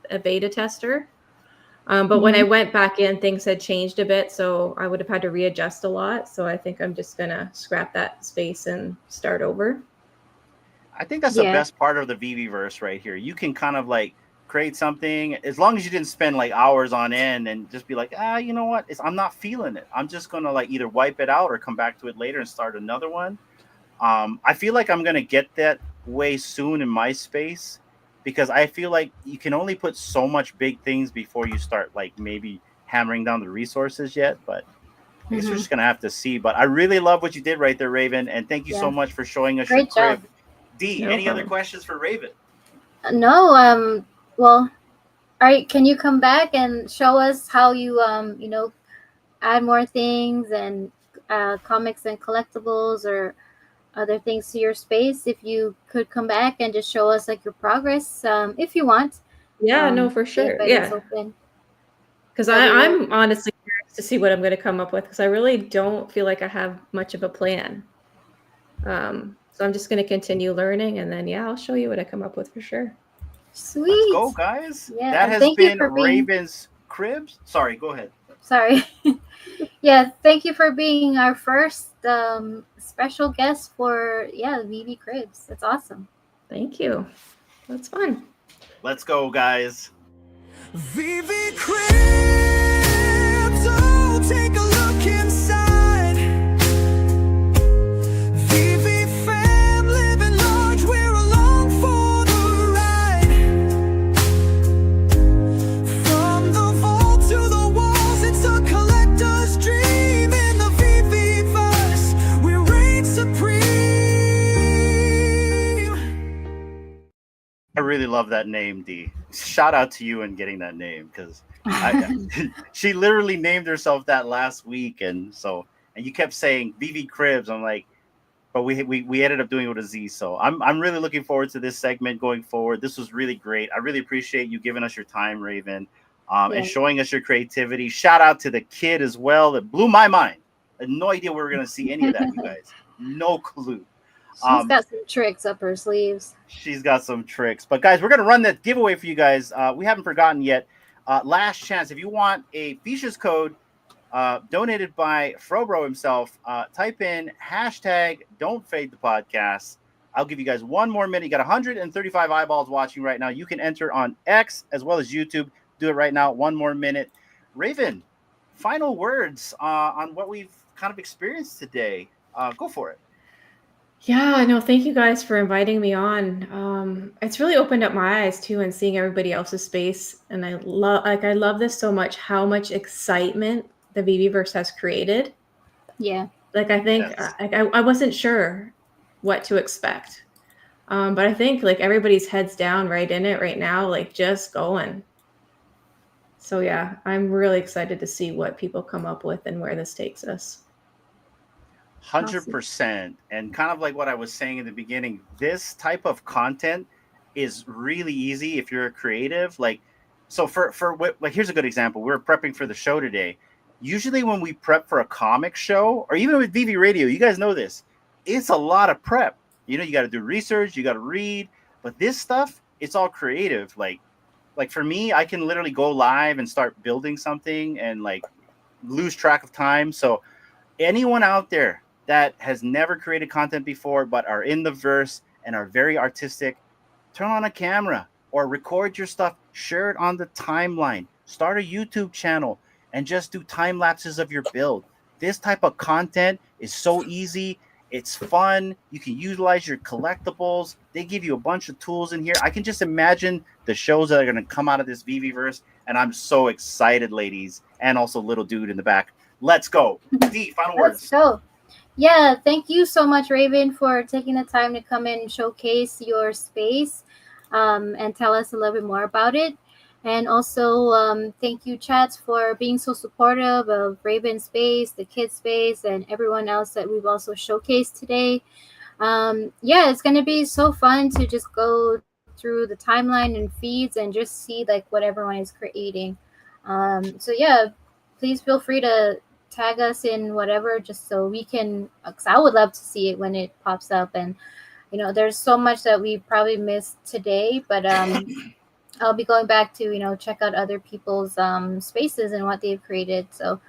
a beta tester. But when I went back in, things had changed a bit, so I would have had to readjust a lot. So I think I'm just gonna scrap that space and start over. I think that's the Yeah. best part of the VeVeVerse right here. You can kind of like create something as long as you didn't spend like hours on end and just be like, you know what? I'm not feeling it. I'm just gonna like either wipe it out or come back to it later and start another one. I feel like I'm gonna get that way soon in my space because I feel like you can only put so much big things before you start like maybe hammering down the resources yet. But I guess we're just gonna have to see. But I really love what you did right there, Raven, and thank you so Yeah. much for showing us your Great job. crib. D, No any other problem. questions for Raven? No, well, all right, can you come back and show us how you add more things and comics and collectibles or other things to your space? If you could come back and just show us like your progress, if you want. Yeah, no, for The sure. invite is Yeah. open. Because That'd be really I'm honestly curious to see what I'm going to come up with because I really don't feel like I have much of a plan. So I'm just going to continue learning and then, yeah, I'll show you what I come up with for sure. sweet. Let's go, guys. Yeah, That and has thank you been for being. Raven's Cribs. Sorry, go ahead. Sorry. Yeah, thank you for being our first special guest for VV Cribs. That's awesome. Thank you. That's fun. Let's go, guys. VV Cribs, oh, take a look inside. VV fam, living large, we're along for the ride. From the vault to the walls, it's a collector's dream. In the VeVeVerse, we reign supreme. I really love that name, D. Shout out to you in getting that name because she literally named herself that last week, and you kept saying VV Cribs. I'm like, but we ended up doing it with a Z. So I'm really looking forward to this segment going forward. This was really great. I really appreciate you giving us your time, Raven, Yeah. and showing us your creativity. Shout out to the kid as well. That blew my mind. I had no idea we were gonna see any of that, you guys. No clue. She's got some tricks up her sleeves. She's got some tricks. But guys, we're gonna run that giveaway for you guys. We haven't forgotten yet. Last chance. If you want a Fishes code donated by Frobro himself, type in hashtag Don't Fade the Podcast. I'll give you guys one more minute. You got 135 eyeballs watching right now. You can enter on X as well as YouTube. Do it right now. One more minute. Raven, final words on what we've kind of experienced today. Go for it. Yeah, no, thank you guys for inviting me on. It's really opened up my eyes too and seeing everybody else's space. And I love this so much, how much excitement the VeVeVerse has created. Yeah. Like I think Yes. I wasn't sure what to expect. But I think like everybody's heads down right in it right now, like just going. So yeah, I'm really excited to see what people come up with and where this takes us. 100%. And kind of like what I was saying in the beginning, this type of content is really easy if you're a creative. Like, so like, here's a good example. We were prepping for the show today. Usually when we prep for a comic show or even with VV Radio, you guys know this, it's a lot of prep. You know, you got to do research, you got to read, but this stuff, it's all creative. Like for me, I can literally go live and start building something and like lose track of time. So anyone out there that has never created content before but are in the verse and are very artistic, turn on a camera or record your stuff, share it on the timeline, start a YouTube channel, and just do time lapses of your build. This type of content is so easy. It's fun. You can utilize your collectibles. They give you a bunch of tools in here. I can just imagine the shows that are going to come out of this VeVeVerse, and I'm so excited, ladies, and also little dude in the back. Let's go. D, final words. Let's go. Yeah, thank you so much, Raven, for taking the time to come in and showcase your space and tell us a little bit more about it. And also, thank you, chats, for being so supportive of Raven's space, the kids' space, and everyone else that we've also showcased today. Yeah, it's going to be so fun to just go through the timeline and feeds and just see like what everyone is creating. So yeah, please feel free to tag us in whatever, just so we can, because I would love to see it when it pops up. And there's so much that we probably missed today, but I'll be going back to check out other people's spaces and what they've created. So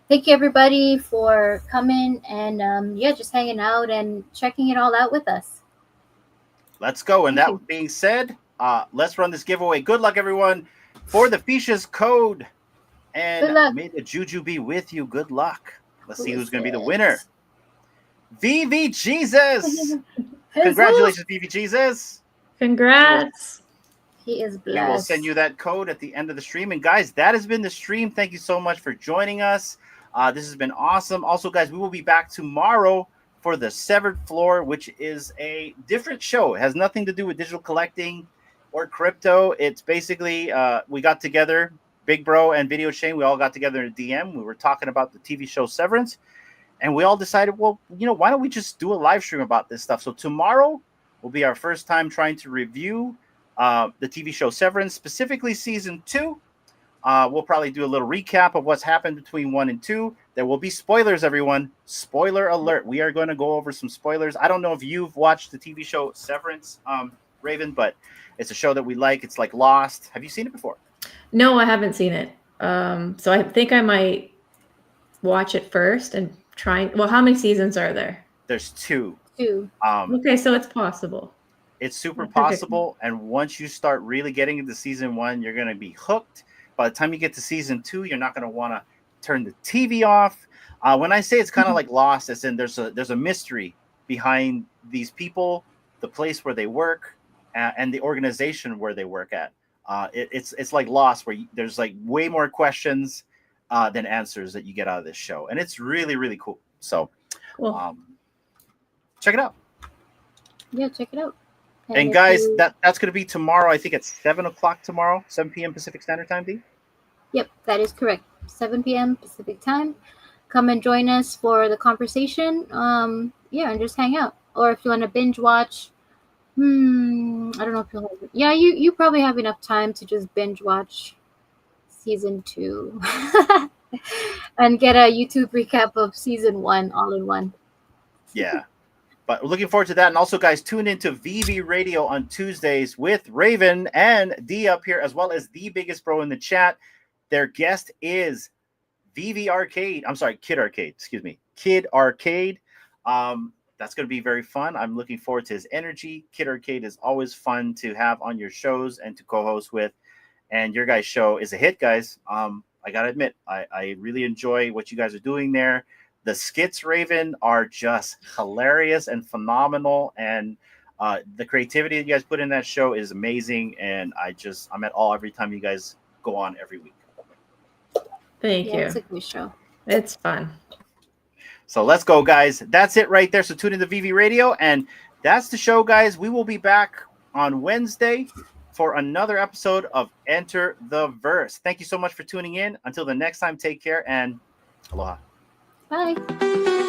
thank you everybody for coming and just hanging out and checking it all out with us. Let's go. And Thank that you. being said, let's run this giveaway. Good luck, everyone, for the Fishes code. And Good luck. may the juju be with you. Good luck. Let's see Who who's is going to be the this? winner. VV Jesus. Congratulations, VV Jesus. Congrats. He is We blessed. will send you that code at the end of the stream. And guys, that has been the stream. Thank you so much for joining us. This has been awesome. Also, guys, we will be back tomorrow for the Severed Floor, which is a different show. It has nothing to do with digital collecting or crypto. It's basically we got together, Big Bro and Video Shane. We all got together in a DM. We were talking about the TV show Severance, and we all decided, well, why don't we just do a live stream about this stuff? So tomorrow will be our first time trying to review the TV show Severance, specifically season 2. We'll probably do a little recap of what's happened between 1 and 2. There will be spoilers, everyone. Spoiler alert. We are going to go over some spoilers. I don't know if you've watched the TV show Severance, Raven, but it's a show that we like. It's like Lost. Have you seen it before? No, I haven't seen it. So I think I might watch it first and try. Well, how many seasons are there? There's 2. 2. Okay, so it's possible. It's super Okay. possible. And once you start really getting into season 1, you're going to be hooked. By the time you get to season 2, you're not going to want to turn the TV off. When I say it's kind of like Lost, as in there's a mystery behind these people, the place where they work, and the organization where they work at. It's like Lost, where there's like way more questions than answers that you get out of this show, and it's really, really cool. So, Cool. check it out. Yeah, check it out. And if guys, you- that's going to be tomorrow. I think it's 7 o'clock tomorrow, 7 p.m. Pacific Standard Time, D? Yep, that is correct. 7 p.m. Pacific time. Come and join us for the conversation. And just hang out. Or if you want to binge watch, I don't know if you'll have. Yeah, you probably have enough time to just binge watch season 2 and get a YouTube recap of season 1 all in one. Yeah. But we're looking forward to that. And also, guys, tune into VV Radio on Tuesdays with Raven and D up here, as well as the biggest bro in the chat. Their guest is VV Arcade. I'm sorry, Kid Arcade. Excuse me. Kid Arcade. That's going to be very fun. I'm looking forward to his energy. Kid Arcade is always fun to have on your shows and to co-host with. And your guys' show is a hit, guys. I got to admit, I really enjoy what you guys are doing there. The skits, Raven, are just hilarious and phenomenal. And the creativity that you guys put in that show is amazing. And I'm at all every time you guys go on every week. Thank you. It's a good show. It's fun. So let's go, guys. That's it right there. So tune into VV Radio. And that's the show, guys. We will be back on Wednesday for another episode of Enter the Verse. Thank you so much for tuning in. Until the next time, take care and aloha. Bye.